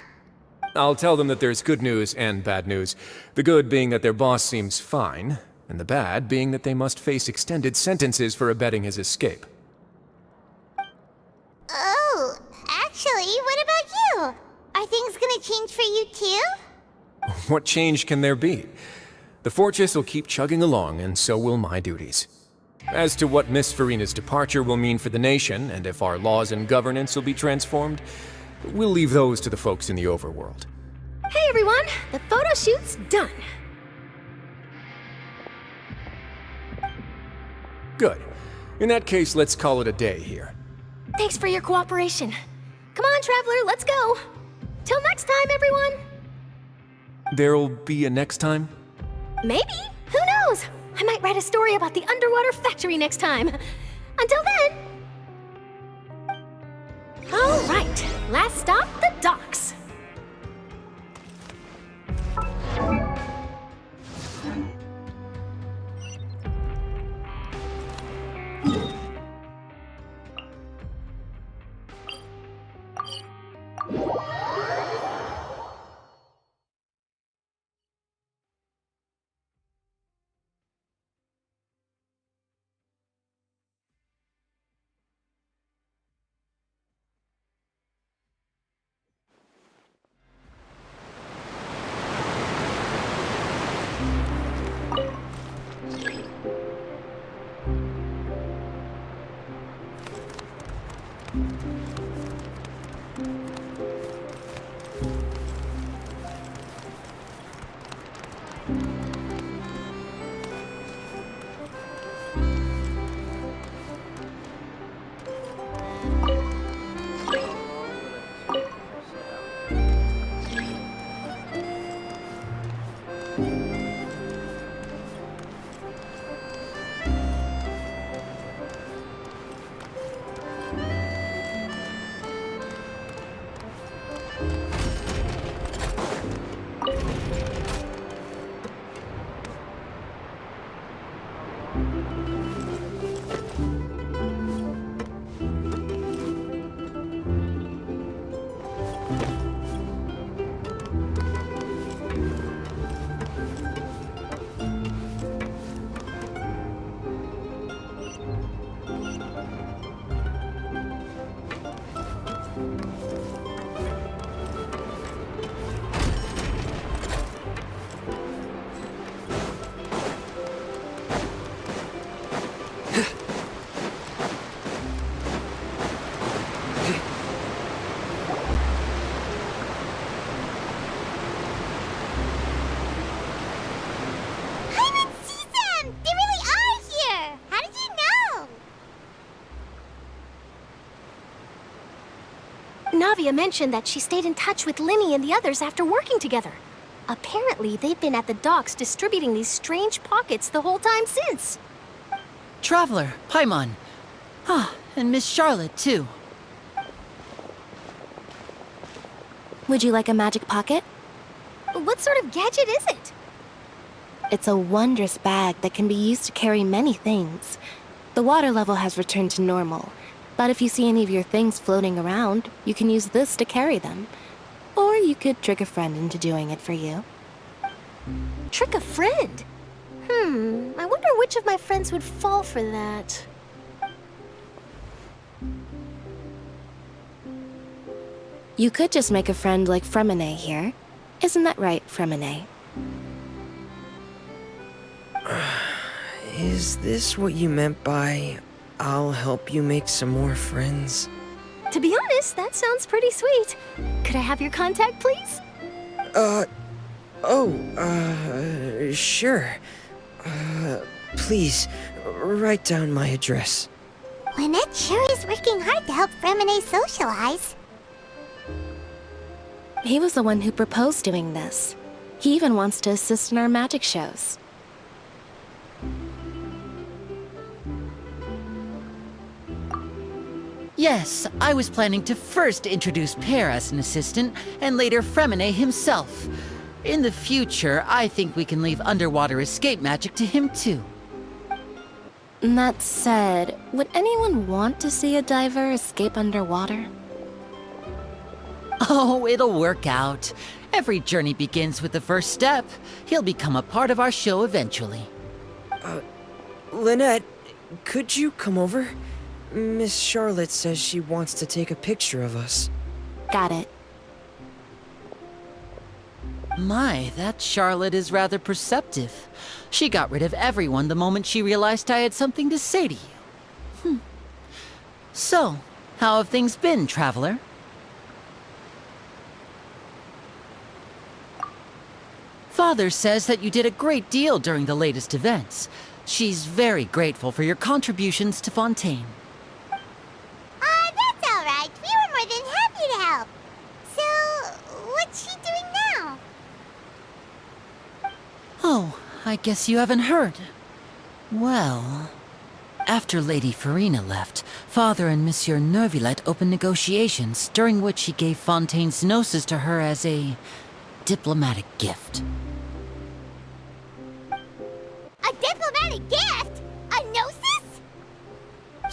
I'll tell them that there's good news and bad news. The good being that their boss seems fine, and the bad being that they must face extended sentences for abetting his escape. Oh, actually, what about you? Are things gonna change for you too? What change can there be? The fortress will keep chugging along, and so will my duties. As to what Miss Farina's departure will mean for the nation, and if our laws and governance will be transformed, we'll leave those to the folks in the overworld. Hey everyone, the photo shoot's done. Good. In that case, let's call it a day here. Thanks for your cooperation. Come on, Traveler, let's go. Till next time, everyone. There'll be a next time? Maybe. Who knows? I might write a story about the underwater factory next time. Until then. All right, last stop, the docks. Navia mentioned that she stayed in touch with Linny and the others after working together. Apparently, they've been at the docks distributing these strange pockets the whole time since. Traveler, Paimon. Ah, and Miss Charlotte, too. Would you like a magic pocket? What sort of gadget is it? It's a wondrous bag that can be used to carry many things. The water level has returned to normal, but if you see any of your things floating around, you can use this to carry them. Or you could trick a friend into doing it for you. Trick a friend? I wonder which of my friends would fall for that. You could just make a friend like Fremine here. Isn't that right, Fremine? Is this what you meant by, I'll help you make some more friends? To be honest, that sounds pretty sweet. Could I have your contact, please? Sure. Please, write down my address. Lynette sure is working hard to help Fremine socialize. He was the one who proposed doing this. He even wants to assist in our magic shows. Yes, I was planning to first introduce Per as an assistant, and later Fremine himself. In the future, I think we can leave underwater escape magic to him too. That said, would anyone want to see a diver escape underwater? Oh, it'll work out. Every journey begins with the first step. He'll become a part of our show eventually. Lynette, could you come over? Miss Charlotte says she wants to take a picture of us. Got it. My, that Charlotte is rather perceptive. She got rid of everyone the moment she realized I had something to say to you. So, how have things been, Traveler? Father says that you did a great deal during the latest events. She's very grateful for your contributions to Fontaine. That's all right. We were more than happy to help. So, what's she doing now? Oh, I guess you haven't heard. Well, after Lady Farina left, Father and Monsieur Neuvillette opened negotiations, during which he gave Fontaine's gnosis to her as a diplomatic gift. A diplomatic gift? A gnosis?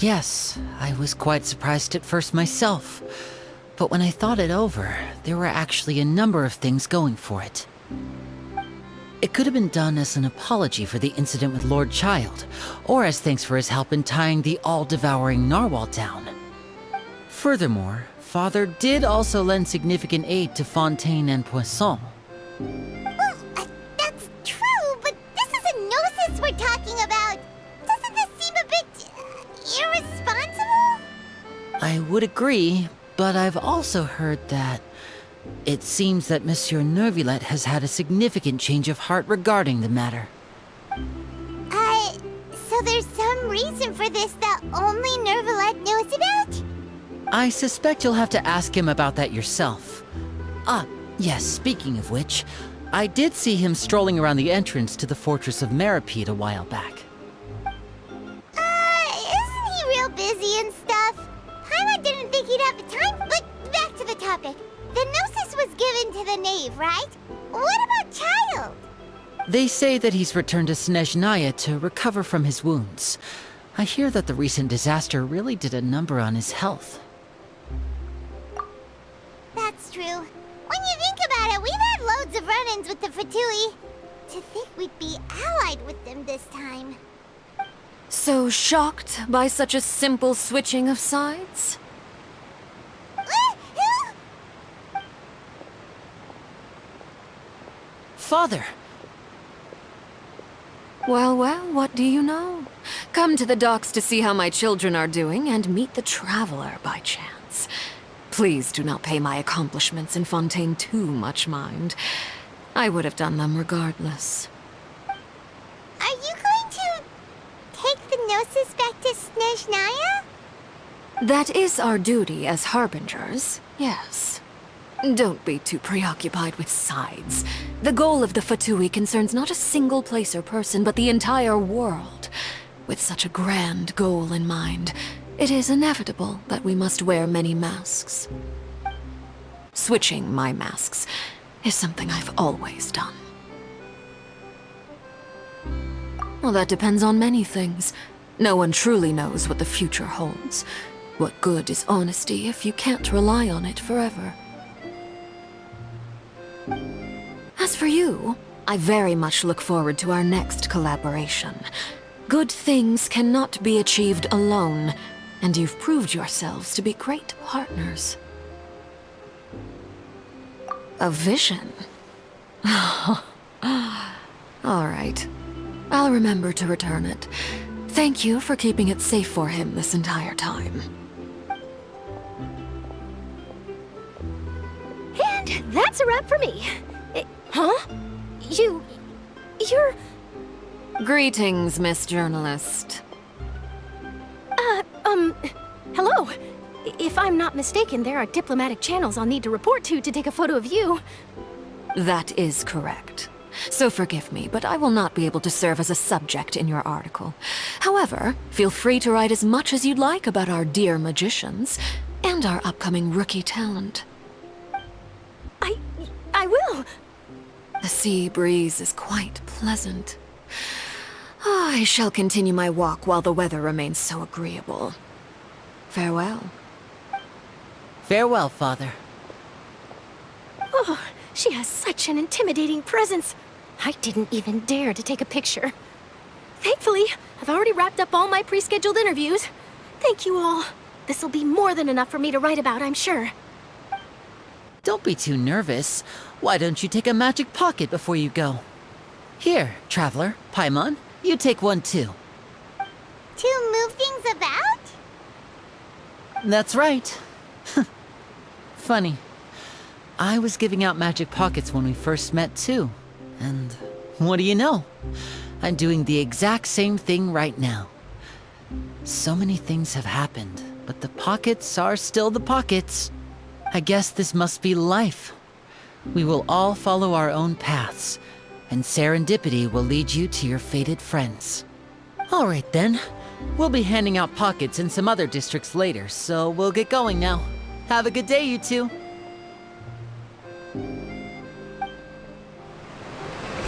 Yes, I was quite surprised at first myself. But when I thought it over, there were actually a number of things going for it. It could have been done as an apology for the incident with Lord Child, or as thanks for his help in tying the all-devouring narwhal down. Furthermore, Father did also lend significant aid to Fontaine and Poisson. Well, that's true, but this is a gnosis we're talking about. Doesn't this seem a bit irresponsible? I would agree, but I've also heard that it seems that Monsieur Neuvillette has had a significant change of heart regarding the matter. So there's some reason for this that only Neuvillette knows about? I suspect you'll have to ask him about that yourself. Ah, yes, speaking of which, I did see him strolling around the entrance to the Fortress of Meripede a while back. Isn't he real busy and stuff? Paimon didn't think he'd have the time, but back to the topic. The gnosis was given to the knave, right? What about Child? They say that he's returned to Snezhnaya to recover from his wounds. I hear that the recent disaster really did a number on his health. That's true. When you think about it, we've had loads of run-ins with the Fatui. To think we'd be allied with them this time. So shocked by such a simple switching of sides? Father! Well, what do you know? Come to the docks to see how my children are doing and meet the Traveler by chance. Please do not pay my accomplishments in Fontaine too much mind. I would have done them regardless. Are you going to take the gnosis back to Snezhnaya? That is our duty as harbingers, yes. Don't be too preoccupied with sides. The goal of the Fatui concerns not a single place or person, but the entire world. With such a grand goal in mind, it is inevitable that we must wear many masks. Switching my masks is something I've always done. Well, that depends on many things. No one truly knows what the future holds. What good is honesty if you can't rely on it forever? As for you, I very much look forward to our next collaboration. Good things cannot be achieved alone, and you've proved yourselves to be great partners. A vision? All right. I'll remember to return it. Thank you for keeping it safe for him this entire time. And that's a wrap for me. Huh? You're... Greetings, Miss Journalist. Hello. If I'm not mistaken, there are diplomatic channels I'll need to report to take a photo of you. That is correct. So forgive me, but I will not be able to serve as a subject in your article. However, feel free to write as much as you'd like about our dear magicians and our upcoming rookie talent. I will. The sea breeze is quite pleasant. I shall continue my walk while the weather remains so agreeable. Farewell. Farewell, Father. Oh, she has such an intimidating presence. I didn't even dare to take a picture. Thankfully, I've already wrapped up all my pre-scheduled interviews. Thank you all. This'll be more than enough for me to write about, I'm sure. Don't be too nervous. Why don't you take a magic pocket before you go? Here, Traveler, Paimon, you take one too. To move things about? That's right. Funny. I was giving out magic pockets when we first met too. And what do you know? I'm doing the exact same thing right now. So many things have happened, but the pockets are still the pockets. I guess this must be life. We will all follow our own paths, and serendipity will lead you to your fated friends. All right then. We'll be handing out pockets in some other districts later, so we'll get going now. Have a good day, you two.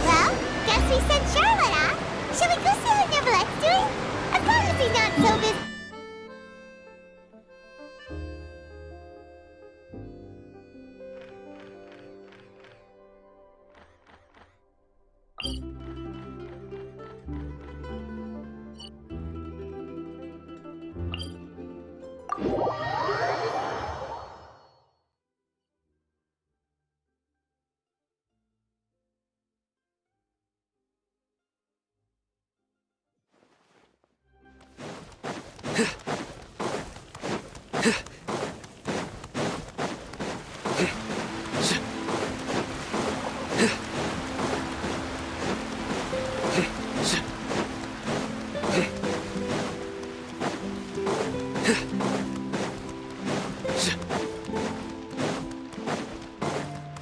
Well, guess we sent Charlotte, huh? Shall we go see how Neverlette's doing? As long as he's not so busy.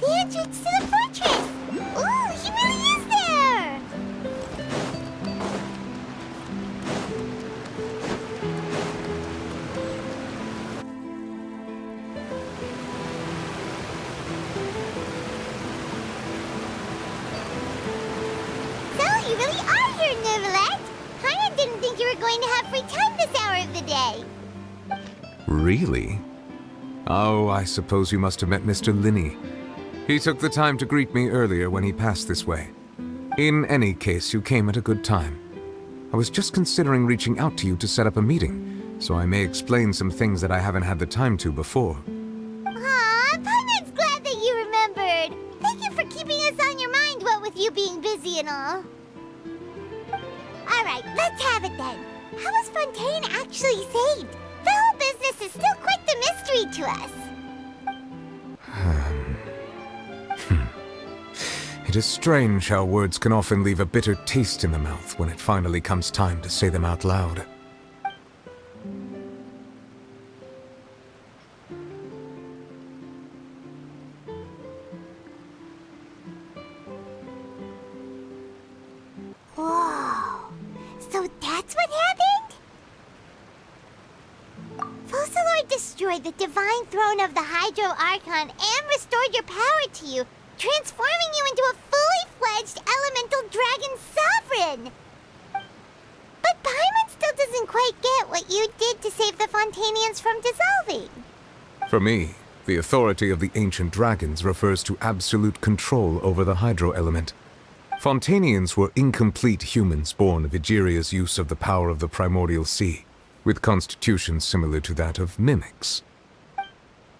The entrance to the fortress! Ooh, he really is there! So, you really are here, Neverlette! Paimon didn't think you were going to have free time this hour of the day. Really? Oh, I suppose you must have met Mr. Linney. He took the time to greet me earlier when he passed this way. In any case, you came at a good time. I was just considering reaching out to you to set up a meeting, so I may explain some things that I haven't had the time to before. Aw, Paimon's glad that you remembered. Thank you for keeping us on your mind, what with you being busy and all. Alright, let's have it then. How was Fontaine actually saved? The whole business is still quite the mystery to us. It is strange how words can often leave a bitter taste in the mouth when it finally comes time to say them out loud. destroyed the divine throne of the Hydro Archon and restored your power to you, transforming you into a fully fledged elemental dragon sovereign. But Paimon still doesn't quite get what you did to save the Fontanians from dissolving. For me, the authority of the ancient dragons refers to absolute control over the hydro element. Fontanians were incomplete humans born of Egeria's use of the power of the primordial sea, with constitutions similar to that of mimics.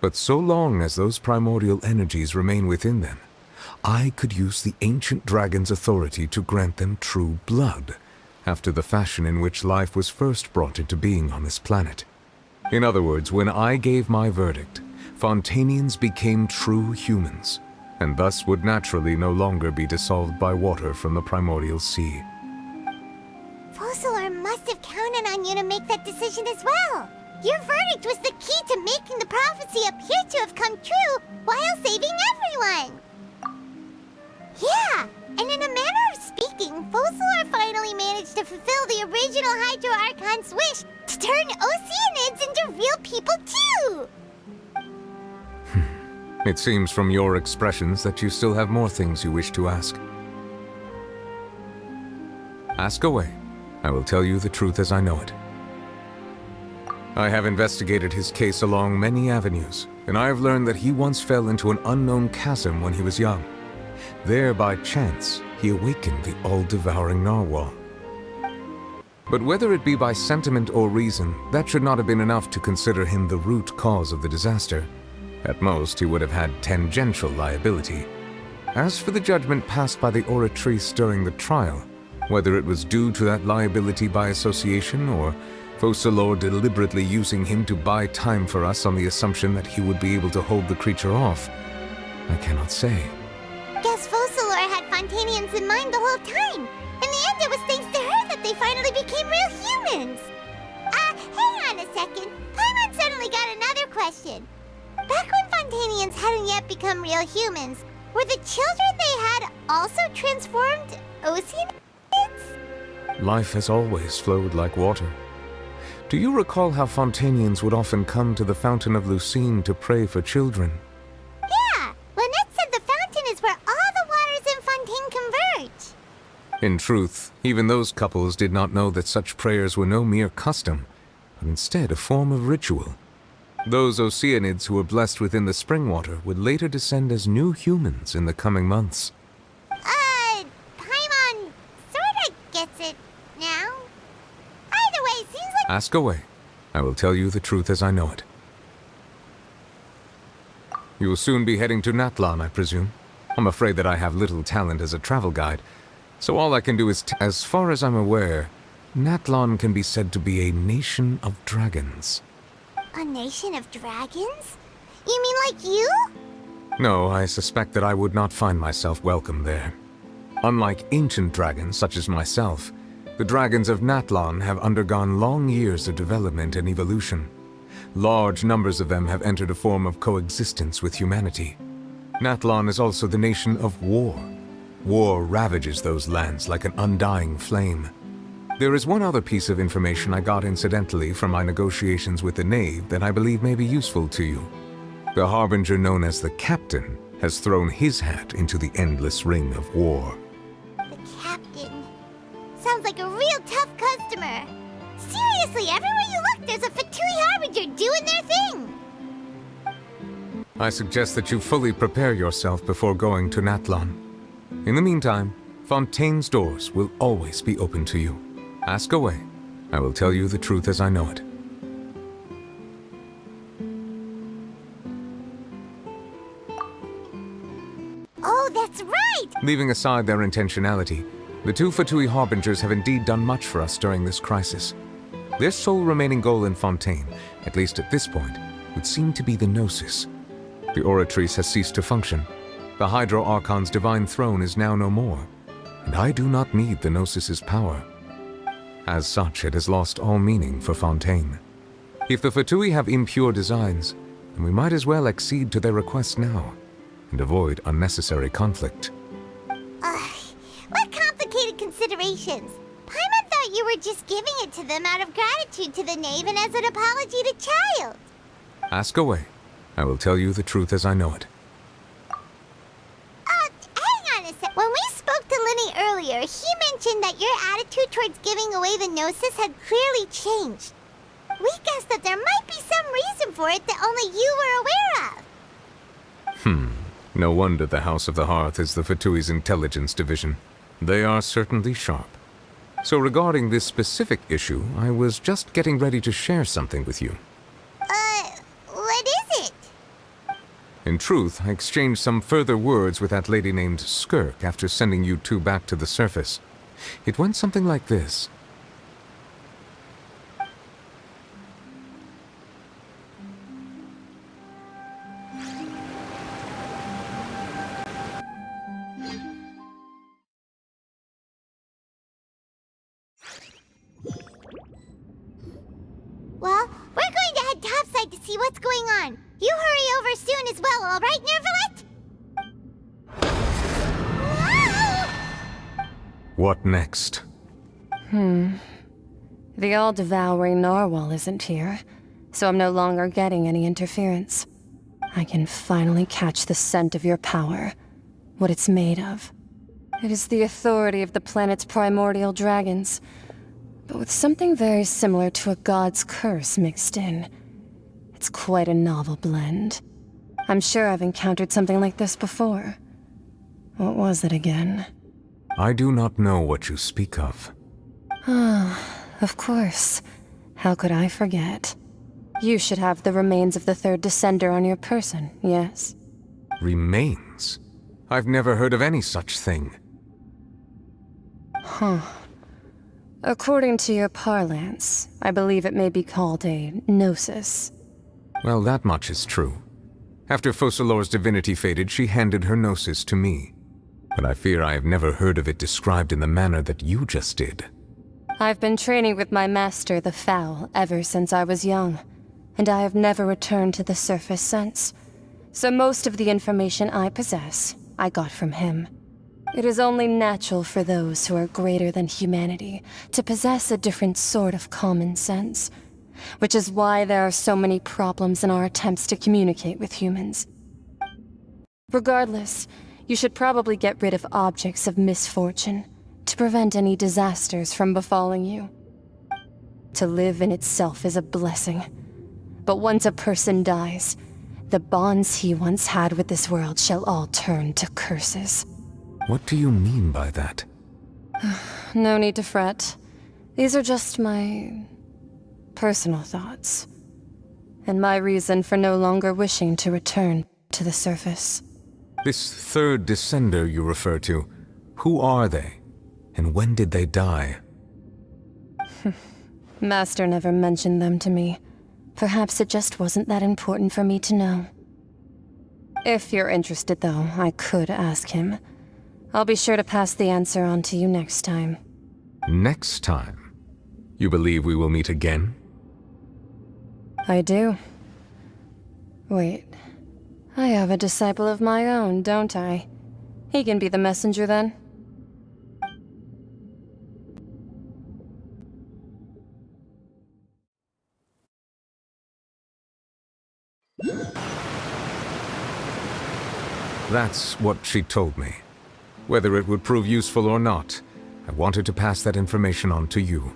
But so long as those primordial energies remain within them, I could use the ancient dragon's authority to grant them true blood, after the fashion in which life was first brought into being on this planet. In other words, when I gave my verdict, Fontanians became true humans, and thus would naturally no longer be dissolved by water from the primordial sea. Focalor must have counted on you to make that decision as well. Your verdict was the key to making the prophecy appear to have come true while saving everyone. Yeah, and in a manner of speaking, Focalor finally managed to fulfill the original Hydro Archon's wish to turn Oceanids into real people too! It seems from your expressions that you still have more things you wish to ask. Ask away. I will tell you the truth as I know it. I have investigated his case along many avenues, and I have learned that he once fell into an unknown chasm when he was young. There, by chance, he awakened the all-devouring narwhal. But whether it be by sentiment or reason, that should not have been enough to consider him the root cause of the disaster. At most, he would have had tangential liability. As for the judgment passed by the Oratrice during the trial, whether it was due to that liability by association or Focalor deliberately using him to buy time for us on the assumption that he would be able to hold the creature off, I cannot say. Guess Focalor had Fontanians in mind the whole time. In the end, it was thanks to her that they finally became real humans. Hang on a second. Paimon suddenly got another question. Back when Fontanians hadn't yet become real humans, were the children they had also transformed Oceanids? Life has always flowed like water. Do you recall how Fontanians would often come to the Fountain of Lucine to pray for children? Yeah! Lynette said the fountain is where all the waters in Fontaine converge. In truth, even those couples did not know that such prayers were no mere custom, but instead a form of ritual. Those Oceanids who were blessed within the spring water would later descend as new humans in the coming months. Paimon sorta gets it now. Either way, seems like— Ask away. I will tell you the truth as I know it. You will soon be heading to Natlan, I presume. I'm afraid that I have little talent as a travel guide, so all I can do is as far as I'm aware, Natlan can be said to be a nation of dragons. A nation of dragons? You mean like you? No, I suspect that I would not find myself welcome there. Unlike ancient dragons such as myself, the dragons of Natlan have undergone long years of development and evolution. Large numbers of them have entered a form of coexistence with humanity. Natlan is also the nation of war. War ravages those lands like an undying flame. There is one other piece of information I got incidentally from my negotiations with the Knave that I believe may be useful to you. The Harbinger known as the Captain has thrown his hat into the endless ring of war. The Captain. Sounds like a real tough customer. Seriously, everywhere you look, there's a Fatui Harbinger doing their thing. I suggest that you fully prepare yourself before going to Natlan. In the meantime, Fontaine's doors will always be open to you. Ask away. I will tell you the truth as I know it. Oh, that's right! Leaving aside their intentionality, the two Fatui Harbingers have indeed done much for us during this crisis. Their sole remaining goal in Fontaine, at least at this point, would seem to be the Gnosis. The Oratrice has ceased to function. The Hydro Archon's divine throne is now no more, and I do not need the Gnosis's power. As such, it has lost all meaning for Fontaine. If the Fatui have impure designs, then we might as well accede to their request now, and avoid unnecessary conflict. What complicated considerations! Paimon thought you were just giving it to them out of gratitude to the Knave and as an apology to Child. Ask away. I will tell you the truth as I know it. Hang on a sec. When we spoke to Lenny earlier, he mentioned that your attitude towards giving away the Gnosis had clearly changed. We guessed that there might be some reason for it that only you were aware of. No wonder the House of the Hearth is the Fatui's intelligence division. They are certainly sharp. So regarding this specific issue, I was just getting ready to share something with you. What is it? In truth, I exchanged some further words with that lady named Skirk after sending you two back to the surface. It went something like this. Well, we're going to head topside to see what's going on. You hurry over soon as well, all right, Nervalet? What next? The all-devouring narwhal isn't here, so I'm no longer getting any interference. I can finally catch the scent of your power, what it's made of. It is the authority of the planet's primordial dragons, but with something very similar to a god's curse mixed in. It's quite a novel blend. I'm sure I've encountered something like this before. What was it again? I do not know what you speak of. Of course. How could I forget? You should have the remains of the third Descender on your person, yes? Remains? I've never heard of any such thing. According to your parlance, I believe it may be called a gnosis. Well, that much is true. After Focalor's divinity faded, she handed her gnosis to me. But I fear I have never heard of it described in the manner that you just did. I've been training with my master, the Foul, ever since I was young, and I have never returned to the surface since. So most of the information I possess, I got from him. It is only natural for those who are greater than humanity to possess a different sort of common sense, which is why there are so many problems in our attempts to communicate with humans. Regardless, you should probably get rid of objects of misfortune to prevent any disasters from befalling you. To live in itself is a blessing, but once a person dies, the bonds he once had with this world shall all turn to curses. What do you mean by that? No need to fret. These are just my personal thoughts, and my reason for no longer wishing to return to the surface. This third Descender you refer to, who are they? And when did they die? Master never mentioned them to me. Perhaps it just wasn't that important for me to know. If you're interested, though, I could ask him. I'll be sure to pass the answer on to you next time. Next time? You believe we will meet again? I do. Wait. I have a disciple of my own, don't I? He can be the messenger then. That's what she told me. Whether it would prove useful or not, I wanted to pass that information on to you.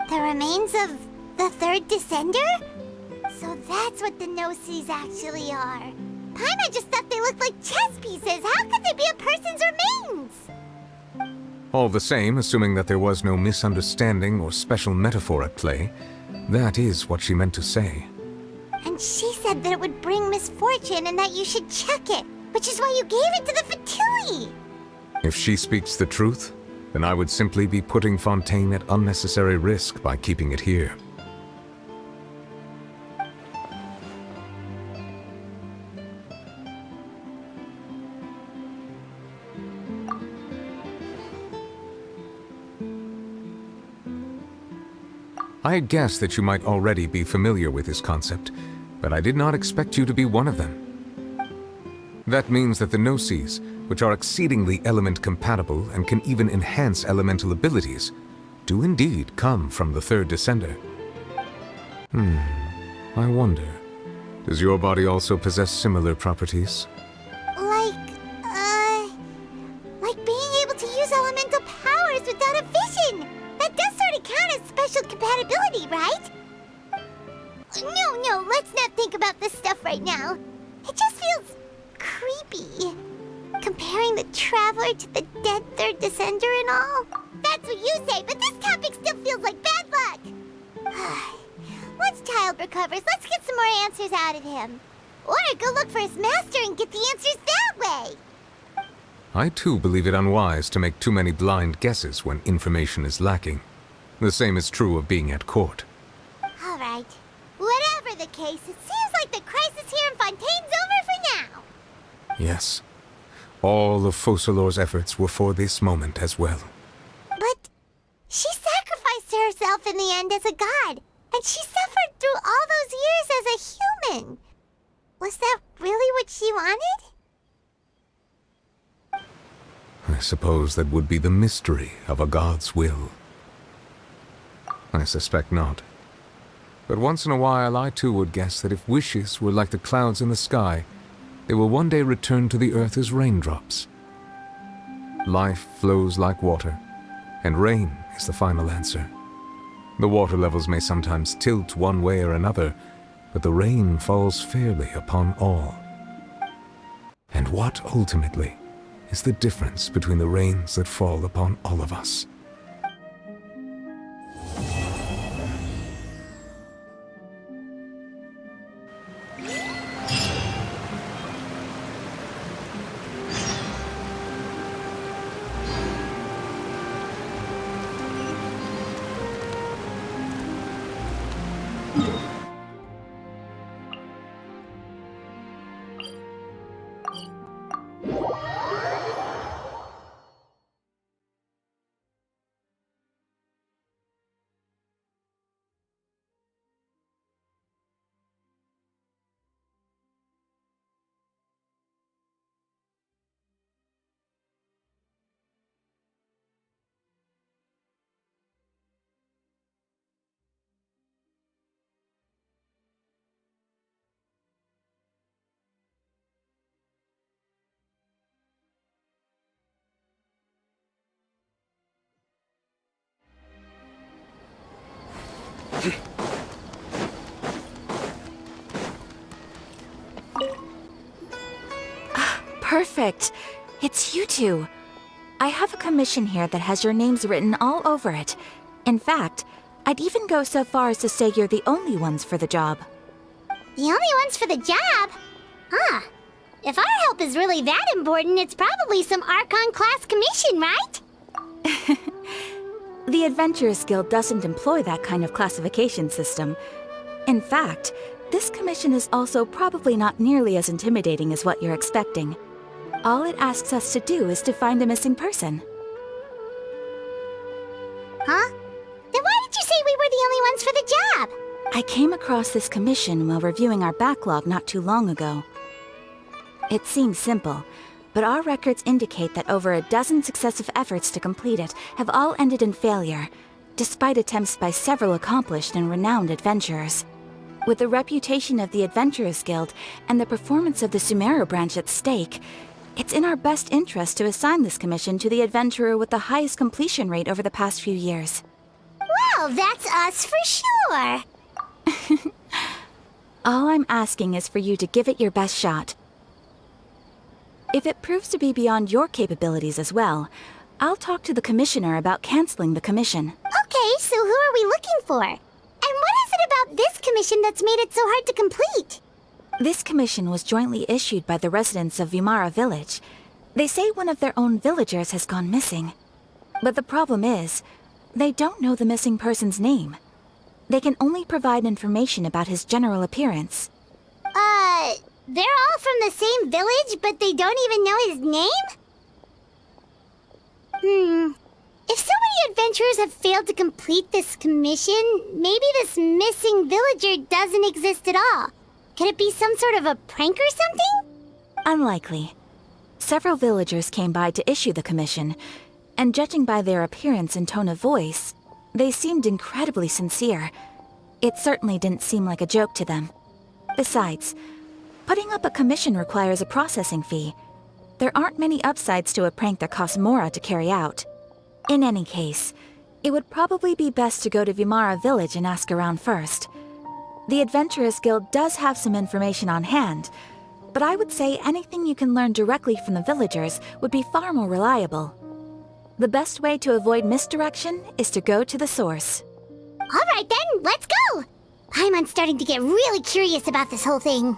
The remains of the third Descender? So that's what the Gnosis actually are. Paimon just thought they looked like chess pieces. How could they be a person's remains? All the same, assuming that there was no misunderstanding or special metaphor at play, that is what she meant to say. And she said that it would bring misfortune and that you should check it, which is why you gave it to the Fatui. If she speaks the truth, then I would simply be putting Fontaine at unnecessary risk by keeping it here. I had guessed that you might already be familiar with this concept, but I did not expect you to be one of them. That means that the Gnosis, which are exceedingly element-compatible and can even enhance elemental abilities, do indeed come from the third Descender. I wonder, Does your body also possess similar properties? Like being able to use elemental powers without a vision! That does sort of count as special compatibility, right? No, let's not think about this stuff right now. It just feels creepy. Comparing the Traveler to the dead third descender and all. That's what you say, but this topic still feels like bad luck. Once Child recovers, let's get some more answers out of him. Or go look for his master and get the answers that way. I too believe it unwise to make too many blind guesses when information is lacking. The same is true of being at court. All right. Whatever the case, it seems like the crisis here in Fontaine's over for now. Yes. All of Focalor's efforts were for this moment as well. But she sacrificed herself in the end as a god, and she suffered through all those years as a human. Was that really what she wanted? I suppose that would be the mystery of a god's will. I suspect not. But once in a while I too would guess that if wishes were like the clouds in the sky, they will one day return to the earth as raindrops. Life flows like water, and rain is the final answer. The water levels may sometimes tilt one way or another, but the rain falls fairly upon all. And what ultimately is the difference between the rains that fall upon all of us? Perfect. It's you two. I have a commission here that has your names written all over it. In fact, I'd even go so far as to say you're the only ones for the job. The only ones for the job? Huh. If our help is really that important, it's probably some Archon-class commission, right? The Adventurers Guild doesn't employ that kind of classification system. In fact, this commission is also probably not nearly as intimidating as what you're expecting. All it asks us to do is to find a missing person. Huh? Then why did you say we were the only ones for the job? I came across this commission while reviewing our backlog not too long ago. It seems simple, but our records indicate that over a dozen successive efforts to complete it have all ended in failure, despite attempts by several accomplished and renowned adventurers. With the reputation of the Adventurers Guild and the performance of the Sumeru branch at stake, it's in our best interest to assign this commission to the adventurer with the highest completion rate over the past few years. Well, that's us for sure. All I'm asking is for you to give it your best shot. If it proves to be beyond your capabilities as well, I'll talk to the commissioner about canceling the commission. Okay, so who are we looking for? And what is it about this commission that's made it so hard to complete? This commission was jointly issued by the residents of Vimara Village. They say one of their own villagers has gone missing. But the problem is, they don't know the missing person's name. They can only provide information about his general appearance. They're all from the same village, but they don't even know his name? If so many adventurers have failed to complete this commission, maybe this missing villager doesn't exist at all. Could it be some sort of a prank or something? Unlikely. Several villagers came by to issue the commission, and judging by their appearance and tone of voice, they seemed incredibly sincere. It certainly didn't seem like a joke to them. Besides, putting up a commission requires a processing fee. There aren't many upsides to a prank that costs Mora to carry out. In any case, it would probably be best to go to Vimara Village and ask around first. The Adventurers Guild does have some information on hand, but I would say anything you can learn directly from the villagers would be far more reliable. The best way to avoid misdirection is to go to the source. Alright then, let's go! Paimon's starting to get really curious about this whole thing.